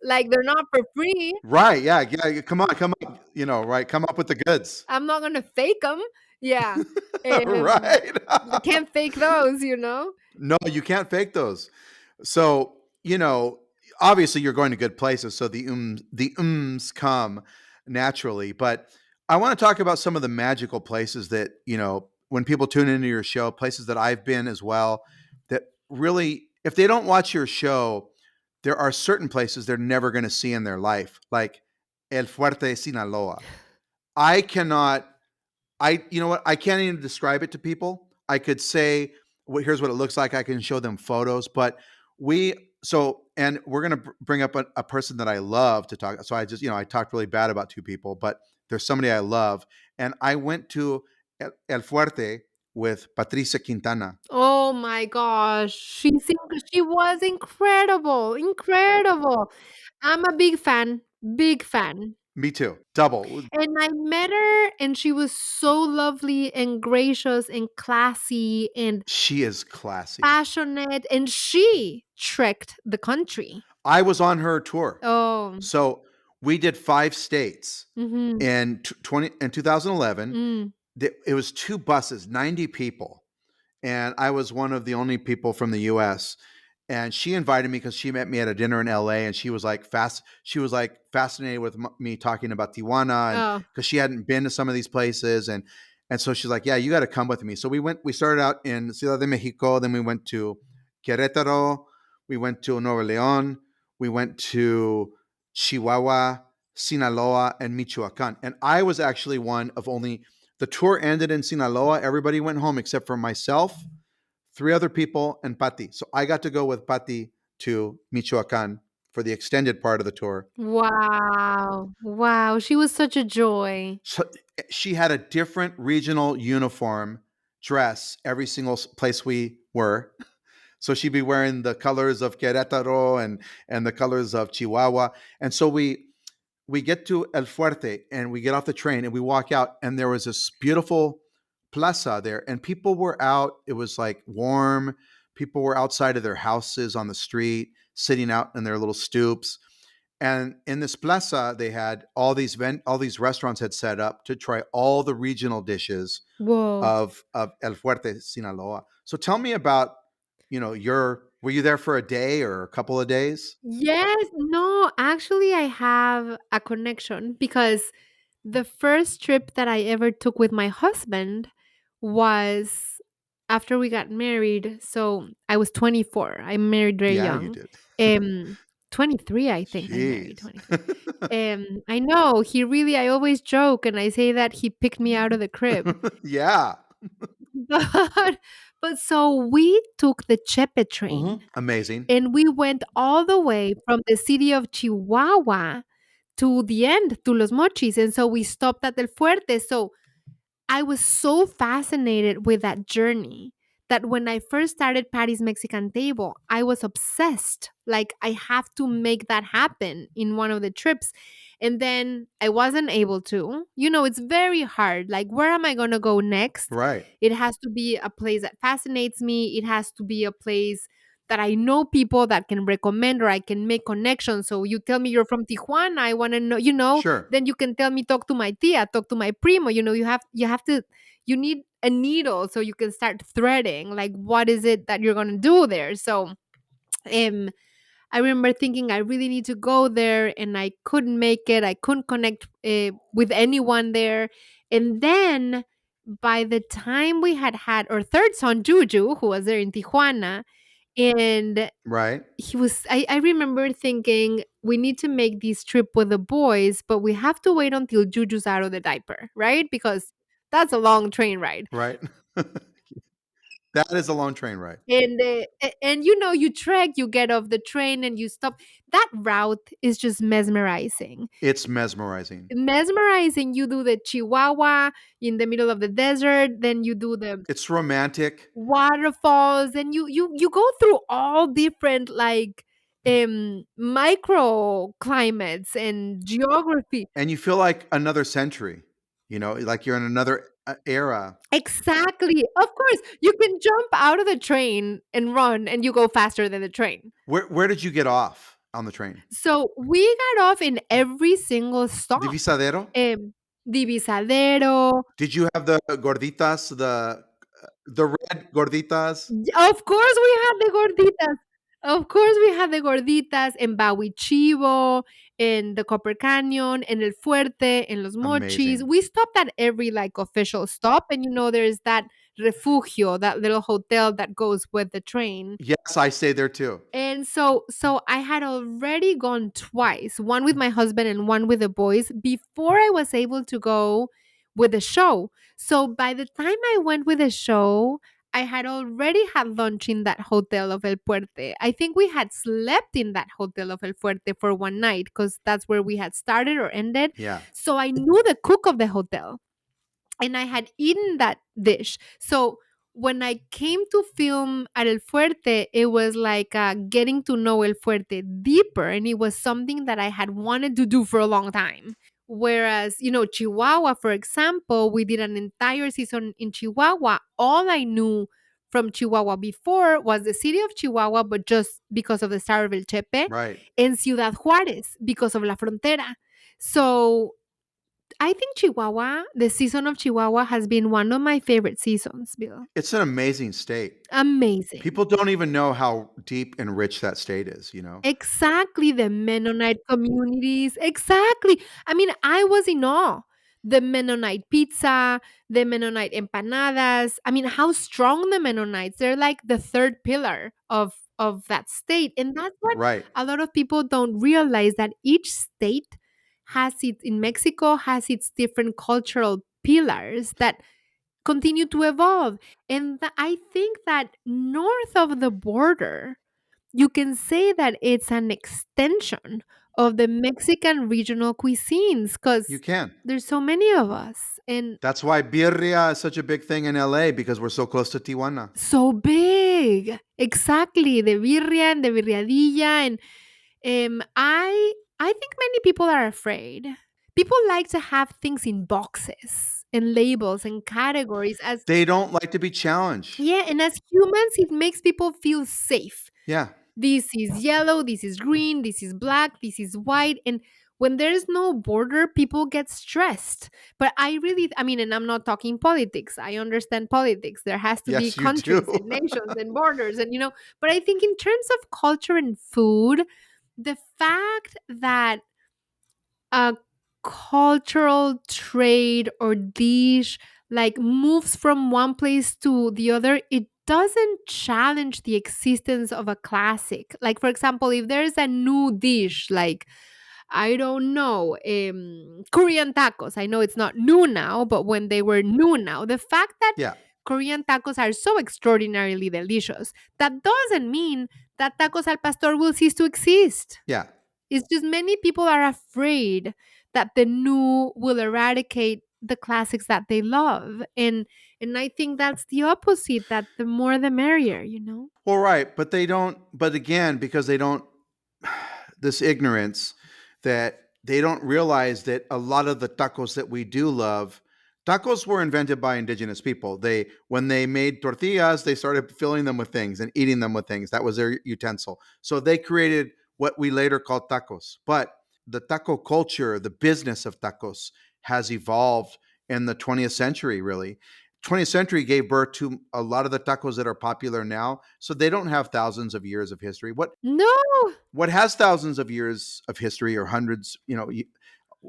Like they're not for free. Right, yeah, yeah, come on, come up, right, come up with the goods. I'm not gonna fake them. Yeah. Right. I can't fake those. No, you can't fake those. So, obviously you're going to good places, so the ums come naturally. But I want to talk about some of the magical places that, when people tune into your show, places that I've been as well, that really, if they don't watch your show, there are certain places they're never going to see in their life, like El Fuerte, Sinaloa. I cannot you know what? I can't even describe it to people. I could say, well, here's what it looks like. I can show them photos, but and we're going to bring up a person that I love to talk. So I just, I talked really bad about two people, but there's somebody I love. And I went to El Fuerte with Patricia Quintana. Oh my gosh. She was incredible. Incredible. I'm a big fan. Big fan. Me too. Double. And I met her, and she was so lovely and gracious and classy and She is classy. passionate, and she trekked the country. I was on her tour. Oh. So we did 5 states Mhm. in 2011. Mm. It was 2 buses, 90 people. And I was one of the only people from the US. And she invited me because she met me at a dinner in LA, and she was like fascinated with me talking about Tijuana, and Oh. because she hadn't been to some of these places. And so she's like, yeah, you got to come with me. So we started out in Ciudad de Mexico, then we went to Querétaro, we went to Nuevo León, we went to Chihuahua, Sinaloa, and Michoacan. And I was actually one of only, the tour ended in Sinaloa. Everybody went home except for myself, 3 other people, and Pati. So I got to go with Pati to Michoacan for the extended part of the tour. Wow. Wow. She was such a joy. So she had a different regional uniform dress every single place we were. So she'd be wearing the colors of Querétaro and the colors of Chihuahua. And so we get to El Fuerte, and we get off the train, and we walk out, and there was this beautiful plaza there, and people were out. It was like warm. People were outside of their houses on the street, sitting out in their little stoops. And in this plaza, they had all these restaurants had set up to try all the regional dishes Whoa. of El Fuerte, Sinaloa. So tell me about, your were you there for a day or a couple of days? Yes, no, actually, I have a connection because the first trip that I ever took with my husband was after we got married. So I was 24. I married very Yeah, you young. did. Um, 23, I think I married Jeez. 23. I know I always joke and I say that he picked me out of the crib. Yeah. But, but so we took the Chepe train Amazing. and we went all the way from the city of Chihuahua to the end, to Los Mochis. And so we stopped at El Fuerte. So I was so fascinated with that journey that when I first started Patty's Mexican Table, I was obsessed. Like, I have to make that happen in one of the trips. And then I wasn't able to. It's very hard. Like, where am I going to go next? Right. It has to be a place that fascinates me. It has to be a place that I know people that can recommend or I can make connections. So you tell me you're from Tijuana, I want to know, Sure. then you can tell me talk to my tia, talk to my primo. You need a needle so you can start threading like what is it that you're going to do there. So um I remember thinking I really need to go there and I couldn't make it. I couldn't connect with anyone there. And then by the time we had our third son, Juju, who was there in Tijuana, and Right. I remember thinking we need to make this trip with the boys, but we have to wait until Juju's out of the diaper, right? Because that's a long train ride. Right. That is a long train ride. And you know, you trek, you get off the train and you stop. That route is just mesmerizing. It's mesmerizing. Mesmerizing. You do the Chihuahua in the middle of the desert, then you do the It's romantic, waterfalls, and you go through all different like microclimates and geography. and you feel like another century, like you're in another era. Exactly. Of course, you can jump out of the train and run and you go faster than the train. Where did you get off on the train? So we got off in every single stop. Divisadero? Um, Divisadero. Did you have the gorditas, the red gorditas? Of course, we had the gorditas. Of course, we had the gorditas en Chivo, in the Copper Canyon, in El Fuerte, in Los Mochis. Amazing. We stopped at every like official stop, and you know, there's that refugio, that little hotel that goes with the train. Yes, I stay there too. And so I had already gone twice, one with my husband and one with the boys before I was able to go with the show. So by the time I went with the show, I had already had lunch in that hotel of El Puerte. I think we had slept in that hotel of El Fuerte for one night because that's where we had started or ended. Yeah. So I knew the cook of the hotel and I had eaten that dish. So when I came to film at El Fuerte, it was like getting to know El Fuerte deeper, and it was something that I had wanted to do for a long time. Whereas, you know, Chihuahua, for example, we did an entire season in Chihuahua. All I knew from Chihuahua before was the city of Chihuahua, but just because of the Star of El Chepe, Right. and Ciudad Juárez because of La Frontera. So I think Chihuahua, the season of Chihuahua has been one of my favorite seasons, Bill. It's an amazing state. Amazing. People don't even know how deep and rich that state is. Exactly, the Mennonite communities. Exactly. I mean, I was in awe. The Mennonite pizza, the Mennonite empanadas. I mean, how strong the Mennonites. They're like the third pillar of that state. And that's what Right. a lot of people don't realize, that each state has its in Mexico has its different cultural pillars that continue to evolve. And I think that north of the border, you can say that it's an extension of the Mexican regional cuisines You because can. there's so many of us and That's why birria is such a big thing in LA because we're so close to Tijuana. so big. Exactly, the birria and the birriadilla, and I think many people are afraid. People like to have things in boxes and labels and categories as They don't like to be challenged. yeah, and as humans it makes people feel safe. Yeah. This is yellow, this is green, this is black, this is white. And when there's no border, people get stressed. But I mean, and I'm not talking politics. I understand politics. There has to be Yes, you countries do. and nations and borders, and but I think in terms of culture and food, the fact that a cultural trade or dish like moves from one place to the other, it doesn't challenge the existence of a classic. Like, for example, if there's a new dish, like, I don't know, Korean tacos. I know it's not new now, but when they were new now, the fact that Yeah. Korean tacos are so extraordinarily delicious, that doesn't mean that tacos al pastor will cease to exist. Yeah. It's just many people are afraid that the new will eradicate the classics that they love. And I think that's the opposite, that the more the merrier. Well, right, but they don't. But again, because they don't, this ignorance that they don't realize that a lot of the tacos that we do love, tacos were invented by indigenous people. When they made tortillas, they started filling them with things and eating them with things. That was their utensil. So they created what we later called tacos. But the taco culture, the business of tacos, has evolved in the 20th century, really. 20th century gave birth to a lot of the tacos that are popular now. So they don't have thousands of years of history. No, What has thousands of years of history or hundreds,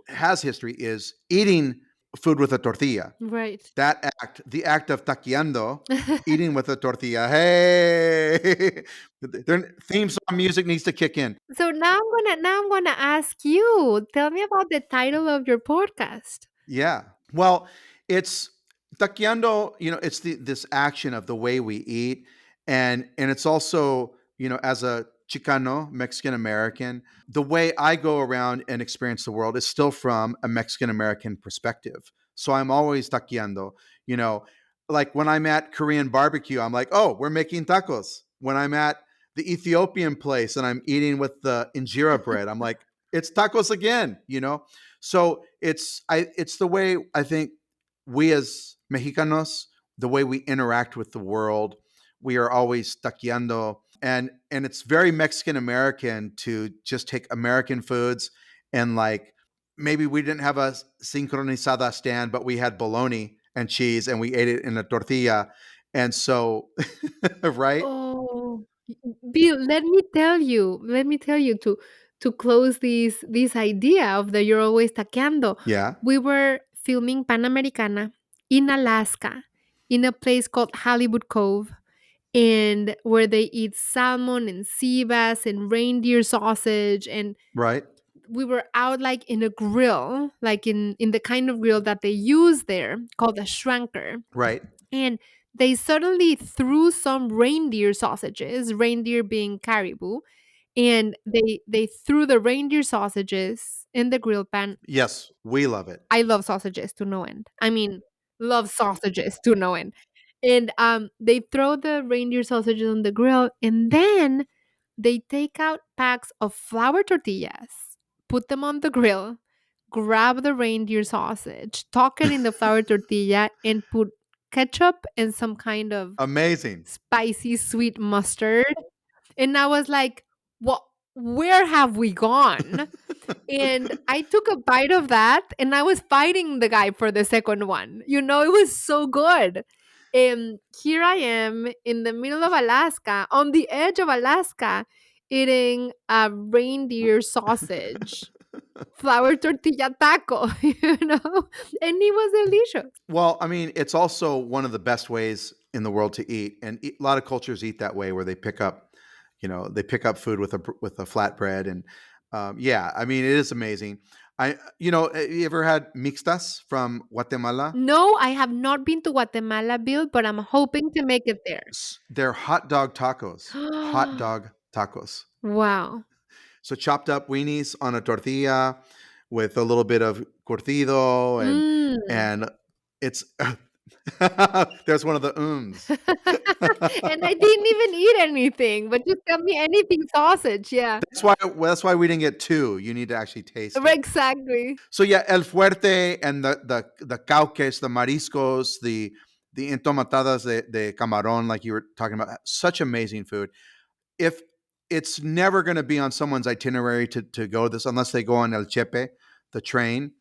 has history is eating food with a tortilla. right. That act, the act of taqueando, eating with a tortilla. Hey, their theme song music needs to kick in. So now I'm gonna ask you. Tell me about the title of your podcast. Yeah. Well, it's taqueando, it's this action of the way we eat, and it's also, as a Chicano, Mexican American, the way I go around and experience the world is still from a Mexican American perspective. So I'm always taqueando, you know, like when I'm at Korean barbecue, I'm like, oh, we're making tacos. When I'm at the Ethiopian place and I'm eating with the injera bread, I'm like, it's tacos again. So it's the way I think we as Mexicanos, the way we interact with the world, we are always taqueando, and it's very Mexican American to just take American foods and like maybe we didn't have a sincronizada stand, but we had bologna and cheese and we ate it in a tortilla, and so right, Oh, Bill, let me tell you to close this idea of the you're always taqueando. yeah, We were filming Panamericana in Alaska in a place called Hollywood Cove, and where they eat salmon and sea bass and reindeer sausage, and right, we were out like in a grill, like in the kind of grill that they use there called a shranker, right. and they suddenly threw some reindeer sausages, reindeer being caribou, and they threw the reindeer sausages in the grill pan. Yes, we love it. I love sausages to no end. I mean, love sausages to no end. And they throw the reindeer sausages on the grill, and then they take out packs of flour tortillas, put them on the grill, grab the reindeer sausage, tuck it in the flour tortilla, and put ketchup and some kind of Amazing. spicy sweet mustard. And I was like, what? Where have we gone? And I took a bite of that and I was fighting the guy for the second one. It was so good. And here I am in the middle of Alaska, on the edge of Alaska, eating a reindeer sausage, flour tortilla taco, and it was delicious. Well, I mean, it's also one of the best ways in the world to eat, and a lot of cultures eat that way, where they pick up food with a flatbread, and yeah, I mean, it is amazing. You ever had mixtas from Guatemala? No, I have not been to Guatemala, Bill, but I'm hoping to make it there. They're hot dog tacos. Hot dog tacos. Wow. So chopped up weenies on a tortilla with a little bit of curtido, and Mm. and it's there's one of the ums. And I didn't even eat anything, but just tell me anything sausage, yeah. That's why we didn't get two. You need to actually taste it. Exactly. So yeah, el fuerte and the cauques, the mariscos, the entomatadas de camarón, like you were talking about, such amazing food. If it's never going to be on someone's itinerary to go this unless they go on El Chepe, the train.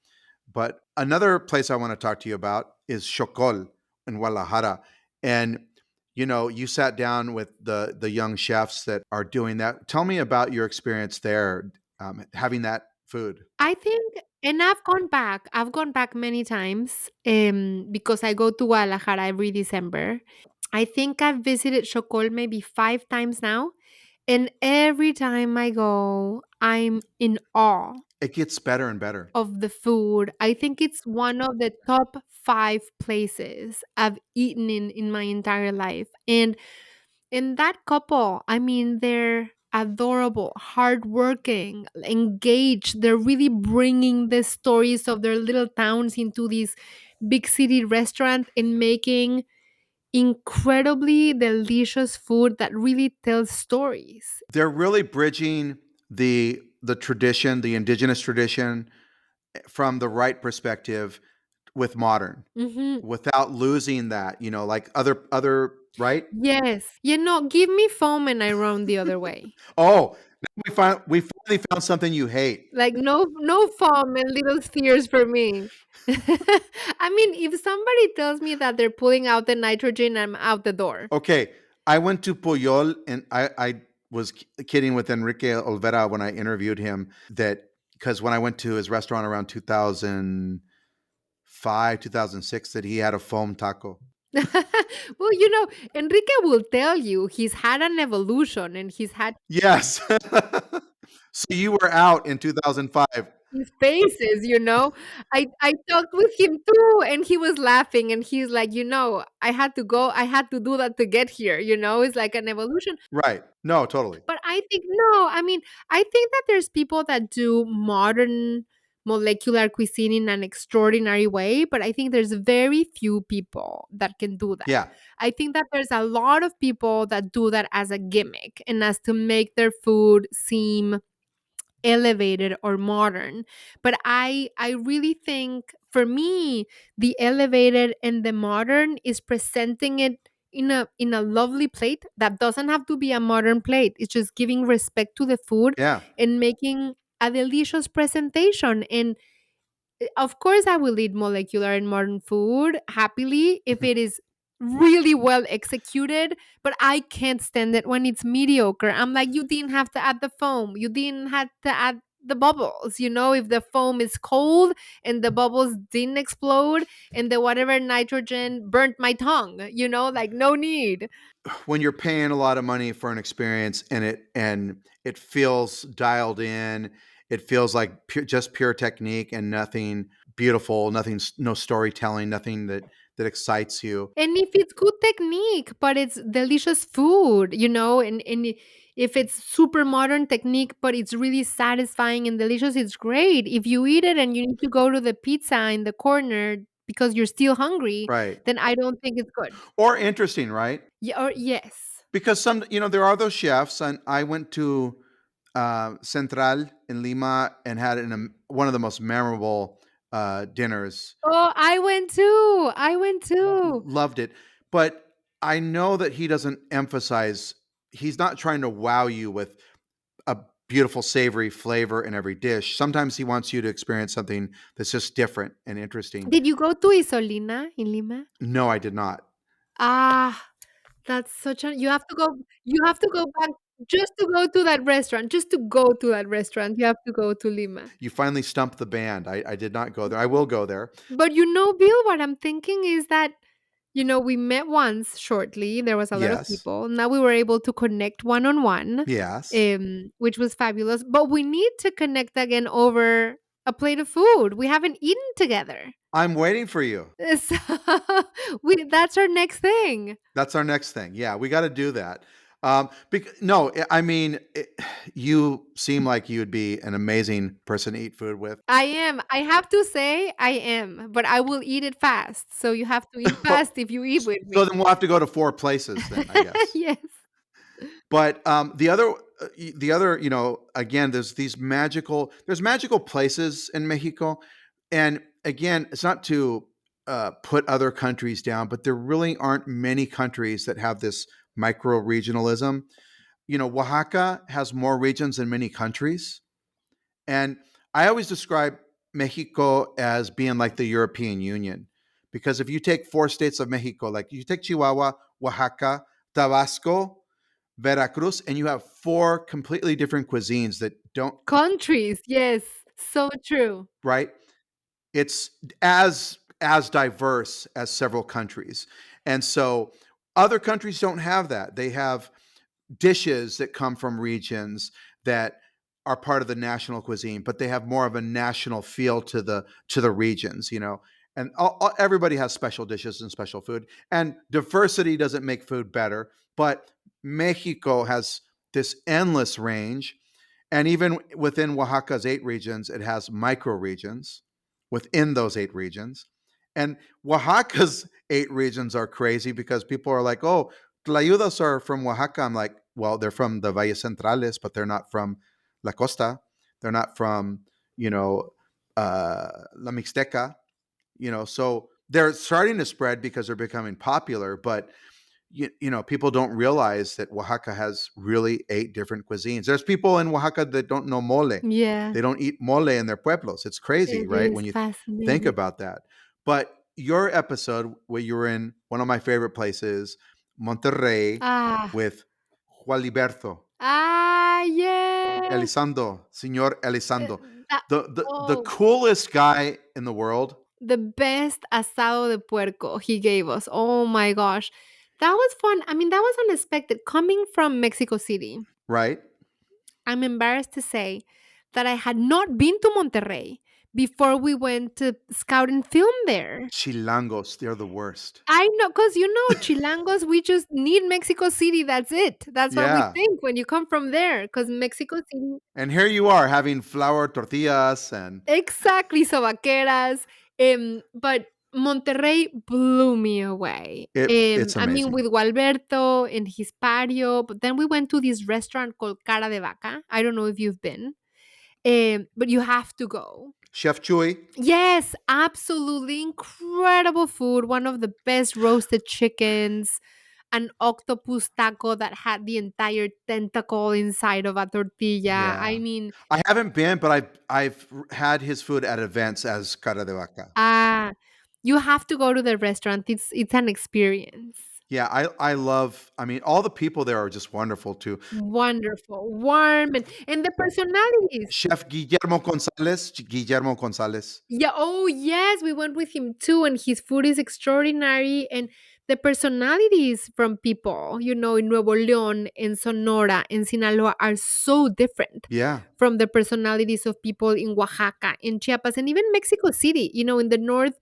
But another place I want to talk to you about is Chocol in Guadalajara. And you sat down with the young chefs that are doing that. Tell me about your experience there, having that food. I think, and I've gone back. I've gone back many times because I go to Guadalajara every December. I think I've visited Chocol maybe 5 times now. And every time I go, I'm in awe It gets better and better. of the food. I think it's one of the top 5 places I've eaten in my entire life. And that couple, I mean, they're adorable, hardworking, engaged. They're really bringing the stories of their little towns into this big city restaurant and making incredibly delicious food that really tells stories. They're really bridging the tradition, the indigenous tradition, from the right perspective with modern, Hmm. without losing that. Like other right. Yes. Give me foam and I run the other way. Oh, now we finally found something you hate. Like no foam and little spheres for me. I mean, if somebody tells me that they're pulling out the nitrogen, I'm out the door. Okay, I went to Puyol, and I was kidding with Enrique Olvera when I interviewed him, that because when I went to his restaurant around 2005, 2006, that he had a foam taco. Well, Enrique will tell you he's had an evolution and he's had Yes. So you were out in 2005. his faces, you know? I talked with him too, and he was laughing, and he's like, I had to do that to get here, It's like an evolution. Right. No, totally. But I think no, I mean, I think that there's people that do modern molecular cuisine in an extraordinary way, but I think there's very few people that can do that. Yeah. I think that there's a lot of people that do that as a gimmick and as to make their food seem elevated or modern. But I really think for me the elevated and the modern is presenting it in a lovely plate that doesn't have to be a modern plate. It's just giving respect to the food Yeah. and making a delicious presentation. And of course, I will eat molecular and modern food happily if Mhm. it is really well executed, but I can't stand it when it's mediocre. I'm like, you didn't have to add the foam, you didn't have to add the bubbles. If the foam is cold and the bubbles didn't explode and the whatever nitrogen burnt my tongue, like no need. When you're paying a lot of money for an experience and it feels dialed in, it feels like just pure technique and nothing beautiful, nothing, no storytelling, nothing that excites you. And if it's good technique, but it's delicious food, if it's super modern technique, but it's really satisfying and delicious, it's great. If you eat it and you need to go to the pizza in the corner because you're still hungry, Right. then I don't think it's good. Or interesting, right? Yeah, or yes. Because there are those chefs, and I went to Central in Lima and had one of the most memorable dinners. Oh, I went too. I went too. Loved it. But I know that he's not trying to wow you with a beautiful savory flavor in every dish. Sometimes he wants you to experience something that's just different and interesting. Did you go to Isolina in Lima? No, I did not. Ah, that's such a you have to go back just to go to that restaurant. Just to go to that restaurant, you have to go to Lima. You finally stumped the band. I did not go there. I will go there. But Bill, what I'm thinking is that, we met once shortly. There was a lot of Yes. people. Now we were able to connect one on one, Yes. which was fabulous. But we need to connect again over a plate of food. We haven't eaten together. I'm waiting for you. So that's our next thing. That's our next thing. Yeah, we got to do that. No, I mean, you seem like you'd be an amazing person to eat food with. I am. I have to say I am, but I will eat it fast. So you have to eat Well, fast if you eat with so me. then we'll have to go to four places then, I guess. Yes. But the other, again, there's magical places in Mexico, and again, it's not to put other countries down, but there really aren't many countries that have this micro regionalism. Oaxaca has more regions than many countries, and I always describe Mexico as being like the European Union, because if you take four states of Mexico, like you take Chihuahua, Oaxaca, Tabasco, Veracruz, and you have four completely different cuisines that don't, Countries. Yes. So true. right? It's as diverse as several countries. And so other countries don't have that. They have dishes that come from regions that are part of the national cuisine, but they have more of a national feel to the regions. And everybody has special dishes and special food. And diversity doesn't make food better, but Mexico has this endless range. And even within Oaxaca's 8 regions, it has micro regions within those 8 regions. And Oaxaca's 8 regions are crazy because people are like, oh, Tlayudas are from Oaxaca. I'm like, well, they're from the Valles Centrales, but they're not from La Costa. They're not from, La Mixteca, so they're starting to spread because they're becoming popular. But people don't realize that Oaxaca has really 8 different cuisines. There's people in Oaxaca that don't know mole. Yeah. They don't eat mole in their pueblos. It's crazy, It right? is When you think fascinating. about that. But your episode where you were in one of my favorite places, Monterrey, Ah. with Juan Liberto, Ah, yes. Elizondo, Señor Uh, Elizondo, that the oh, coolest guy in the world, the best asado de puerco he gave us. Oh my gosh. That was fun. I mean, that was unexpected. Coming from Mexico City, right? I'm embarrassed to say that I had not been to Monterrey before we went to scout and film there. Chilangos, they're the worst. I know, because Chilangos, we just need Mexico City. That's it. That's what we Yeah. think when you come from there. Because Mexico City, And here you are having flour tortillas and exactly, so vaqueras. But Monterrey blew me away. it's I mean, amazing. with Gualberto and his patio. But then we went to this restaurant called Cara de Vaca. I don't know if you've been, but you have to go. Chef Chuy. Yes, absolutely incredible food. One of the best roasted chickens, an octopus taco that had the entire tentacle inside of a tortilla. I Yeah. mean, I haven't been, but I've had his food at events as cara de vaca. ah, you have to go to the restaurant. It's an experience. Yeah, I love. I mean, all the people there are just wonderful too. Wonderful, warm, and the personalities. Chef Guillermo Gonzalez. Guillermo Gonzalez. Yeah, oh yes, we went with him too, and his food is extraordinary. And the personalities from people, in Nuevo León, in Sonora, in Sinaloa are so different Yeah. from the personalities of people in Oaxaca, in Chiapas, and even Mexico City. In the north,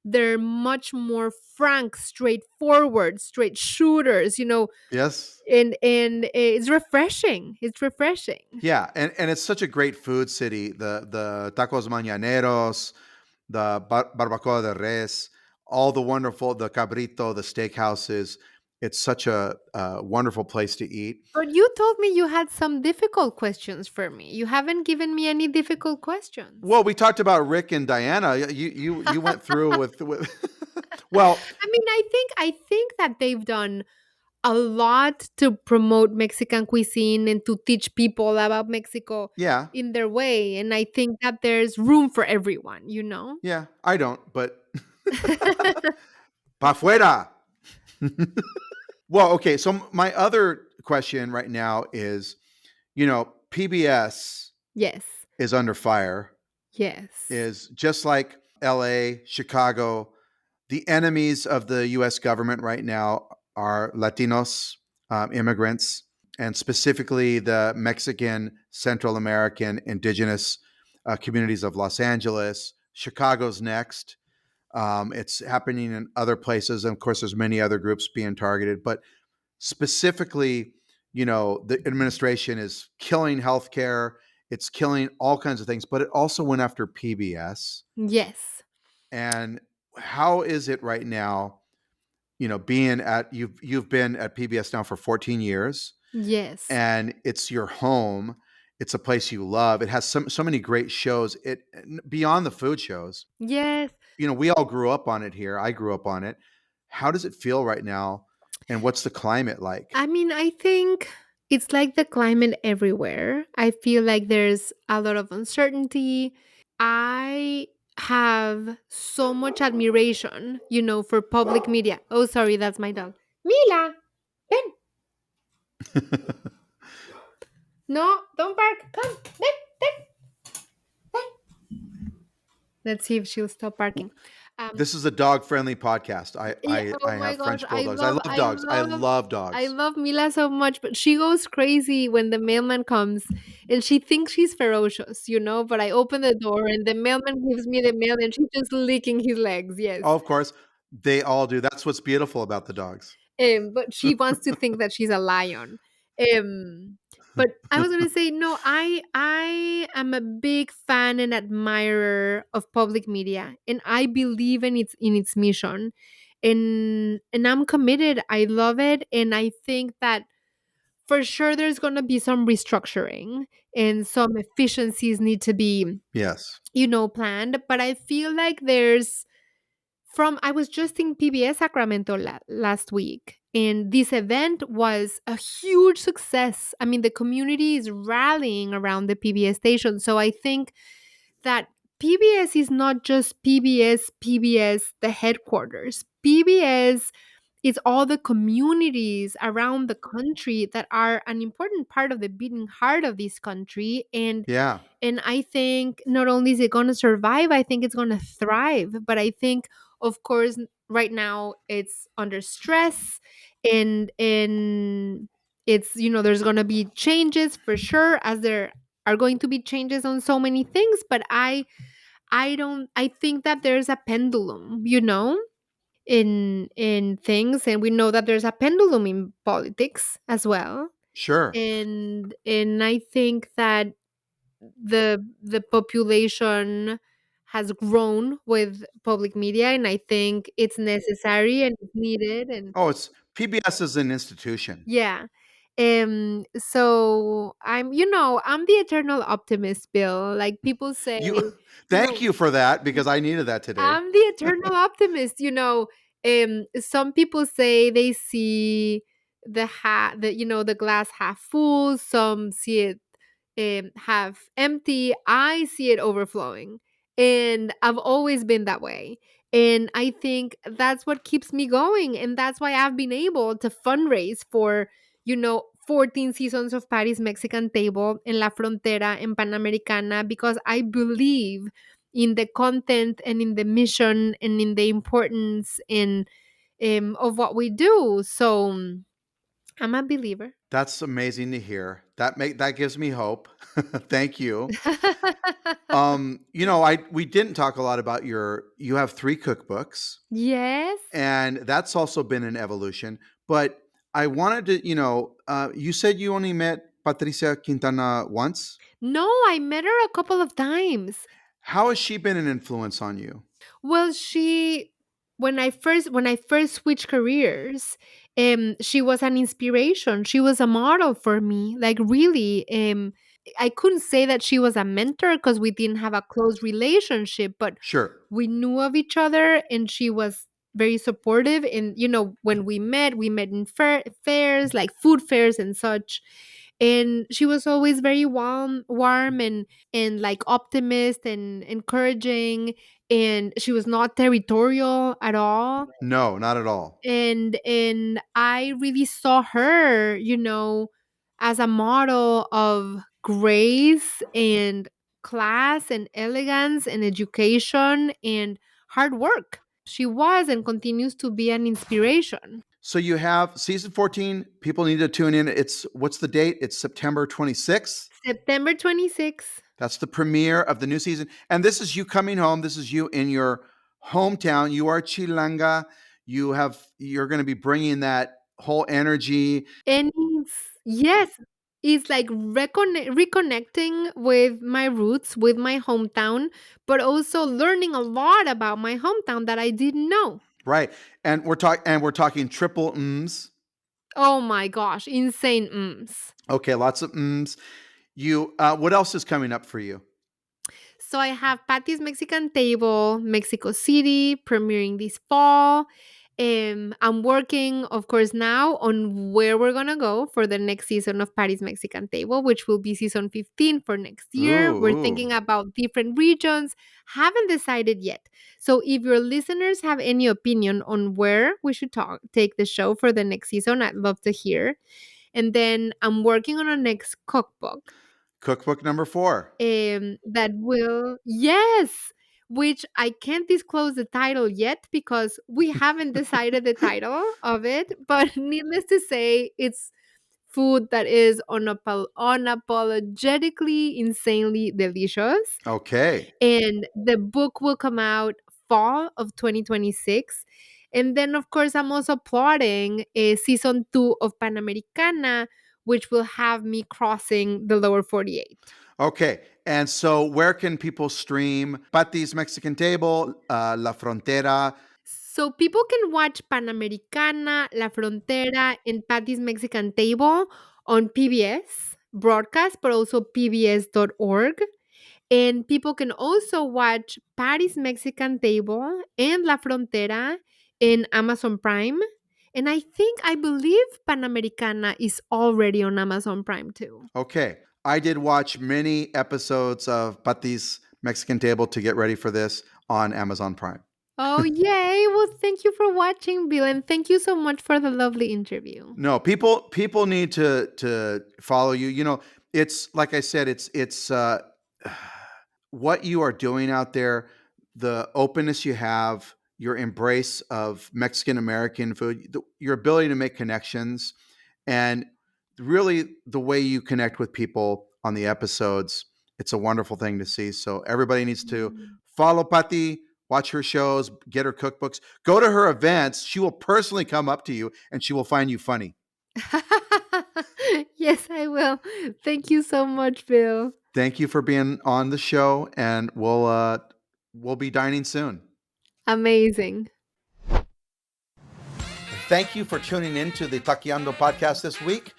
they're much more frank, straightforward, straight shooters, Yes. and it's refreshing. It's refreshing. Yeah, and it's such a great food city. The tacos mañaneros, the barbacoa de res, all the wonderful the cabrito, the steakhouses. It's such a wonderful place to eat. But you told me you had some difficult questions for me. You haven't given me any difficult questions. Well, we talked about Rick and Diana. You went through with well, I mean, I think that they've done a lot to promote Mexican cuisine and to teach people about Mexico yeah, in their way, and I think that there's room for everyone. yeah. I don't, but pa fuera. Well, okay. So my other question right now is, PBS Yes. is under fire. Yes. Is just like LA, Chicago. The enemies of the US government right now are Latinos, immigrants, and specifically the Mexican, Central American, indigenous communities of Los Angeles. Chicago's next. It's happening in other places. And of course, there's many other groups being targeted, but specifically, the administration is killing healthcare. It's killing all kinds of things, but it also went after PBS. Yes. And how is it right now? Being at you've been at PBS now for 14 years, Yes. and it's your home. It's a place you love. It has so many great shows. It beyond the food shows. Yes. We all grew up on it here. I grew up on it. How does it feel right now? And what's the climate like? I mean, I think it's like the climate everywhere. I feel like there's a lot of uncertainty. I have so much admiration, for public media. Oh, sorry, that's my dog. Mila, ven. No, don't bark. Come, ven. Let's see if she'll stop barking. This is a dog-friendly podcast. I Yeah, I, oh I my have gosh, French bulldogs. I love dogs. I love I dogs. love Mila so much, but she goes crazy when the mailman comes and she thinks she's ferocious, but I open the door and the mailman gives me the mail and she's just licking his legs. Yes. Oh, of course, they all do. That's what's beautiful about the dogs. But she wants to think that she's a lion. Um, but I was gonna say no. I am a big fan and admirer of public media, and I believe in its mission, and I'm committed. I love it, and I think that for sure there's gonna be some restructuring and some efficiencies need to be Yes. planned. But I feel like there's from I was just in PBS Sacramento last week, and this event was a huge success. I mean, the community is rallying around the PBS station. So I think that PBS is not just PBS, the headquarters. PBS is all the communities around the country that are an important part of the beating heart of this country. and Yeah. and I think not only is it going to survive, I think it's going to thrive. But I think, of course, right now it's under stress, and it's there's going to be changes for sure, as there are going to be changes on so many things, but I don't I think that there's a pendulum, in things, and we know that there's a pendulum in politics as well. Sure. And I think that the population has grown with public media, and I think it's necessary and it's needed. And Oh, it's PBS is an institution. yeah. So I'm the eternal optimist, Bill. Like people say, You you thank know, you for that because I needed that today. I'm the eternal optimist. Some people say they see the glass half full. Some see it half empty. I see it overflowing, and I've always been that way. And I think that's what keeps me going, and that's why I've been able to fundraise for 14 seasons of Paris Mexican Table in La Frontera and Panamericana, because I believe in the content and in the mission and in the importance of what we do. So I'm a believer. That's amazing to hear. That gives me hope. Thank you. I we didn't talk a lot about you have 3 cookbooks, Yes. and that's also been an evolution, but I wanted to, you said you only met Patricia Quintana once. No, I met her a couple of times. How has she been an influence on you? Well, she when I first switched careers, she was an inspiration. She was a model for me. Like really, I couldn't say that she was a mentor because we didn't have a close relationship, but Sure. we knew of each other, and she was very supportive. And when we met in fairs, like food fairs and such. And she was always very warm and like optimist and encouraging, and she was not territorial at all. No, not at all. And I really saw her, as a model of grace and class and elegance and education and hard work. She was and continues to be an inspiration. So you have season 14. People need to tune in. What's the date? It's September 26th. September 26th. That's the premiere of the new season. And this is you coming home. This is you in your hometown. You are Chilanga. You're going to be bringing that whole energy. And yes, it's like reconnecting with my roots, with my hometown, but also learning a lot about my hometown that I didn't know. Right. And we're talking triple mms. Oh my gosh, insane mms. Okay, lots of mms. What else is coming up for you? So I have Pati's Mexican Table, Mexico City, premiering this fall. I'm working, of course, now on where we're gonna go for the next season of Paris Mexican Table, which will be season 15 for next year. Ooh, We're ooh. thinking about different regions, haven't decided yet. So if your listeners have any opinion on where we should take the show for the next season, I'd love to hear. And then I'm working on a next cookbook Cookbook number 4. that will yes, which I can't disclose the title yet because we haven't decided the title of it, but needless to say, it's food that is unapologetically insanely delicious. Okay. And the book will come out fall of 2026. And then, of course, I'm also plotting a season 2 of Panamericana, which will have me crossing the lower 48. Okay. And so where can people stream Pati's Mexican Table, La Frontera? So people can watch Panamericana, La Frontera, and Patty's Mexican Table on PBS broadcast, but also pbs.org. And people can also watch Patty's Mexican Table and La Frontera in Amazon Prime. And I believe Panamericana is already on Amazon Prime too. Okay. I did watch many episodes of Pati's Mexican Table to get ready for this on Amazon Prime. Oh, yay. Well, thank you for watching, Bill. And thank you so much for the lovely interview. No, people need to follow you. It's like I said, it's what you are doing out there, the openness you have, your embrace of Mexican American food, your ability to make connections, and really the way you connect with people on the episodes. It's a wonderful thing to see. So everybody needs to Mm. follow Pati, watch her shows, get her cookbooks, go to her events. She will personally come up to you and she will find you funny. Yes, I will. Thank you so much, Bill. Thank you for being on the show, and we'll be dining soon. Amazing. Thank you for tuning in to the Takiando podcast this week,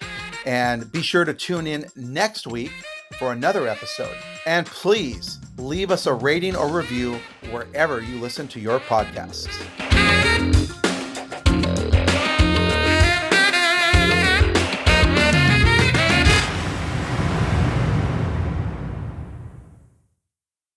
and be sure to tune in next week for another episode. And please leave us a rating or review wherever you listen to your podcasts.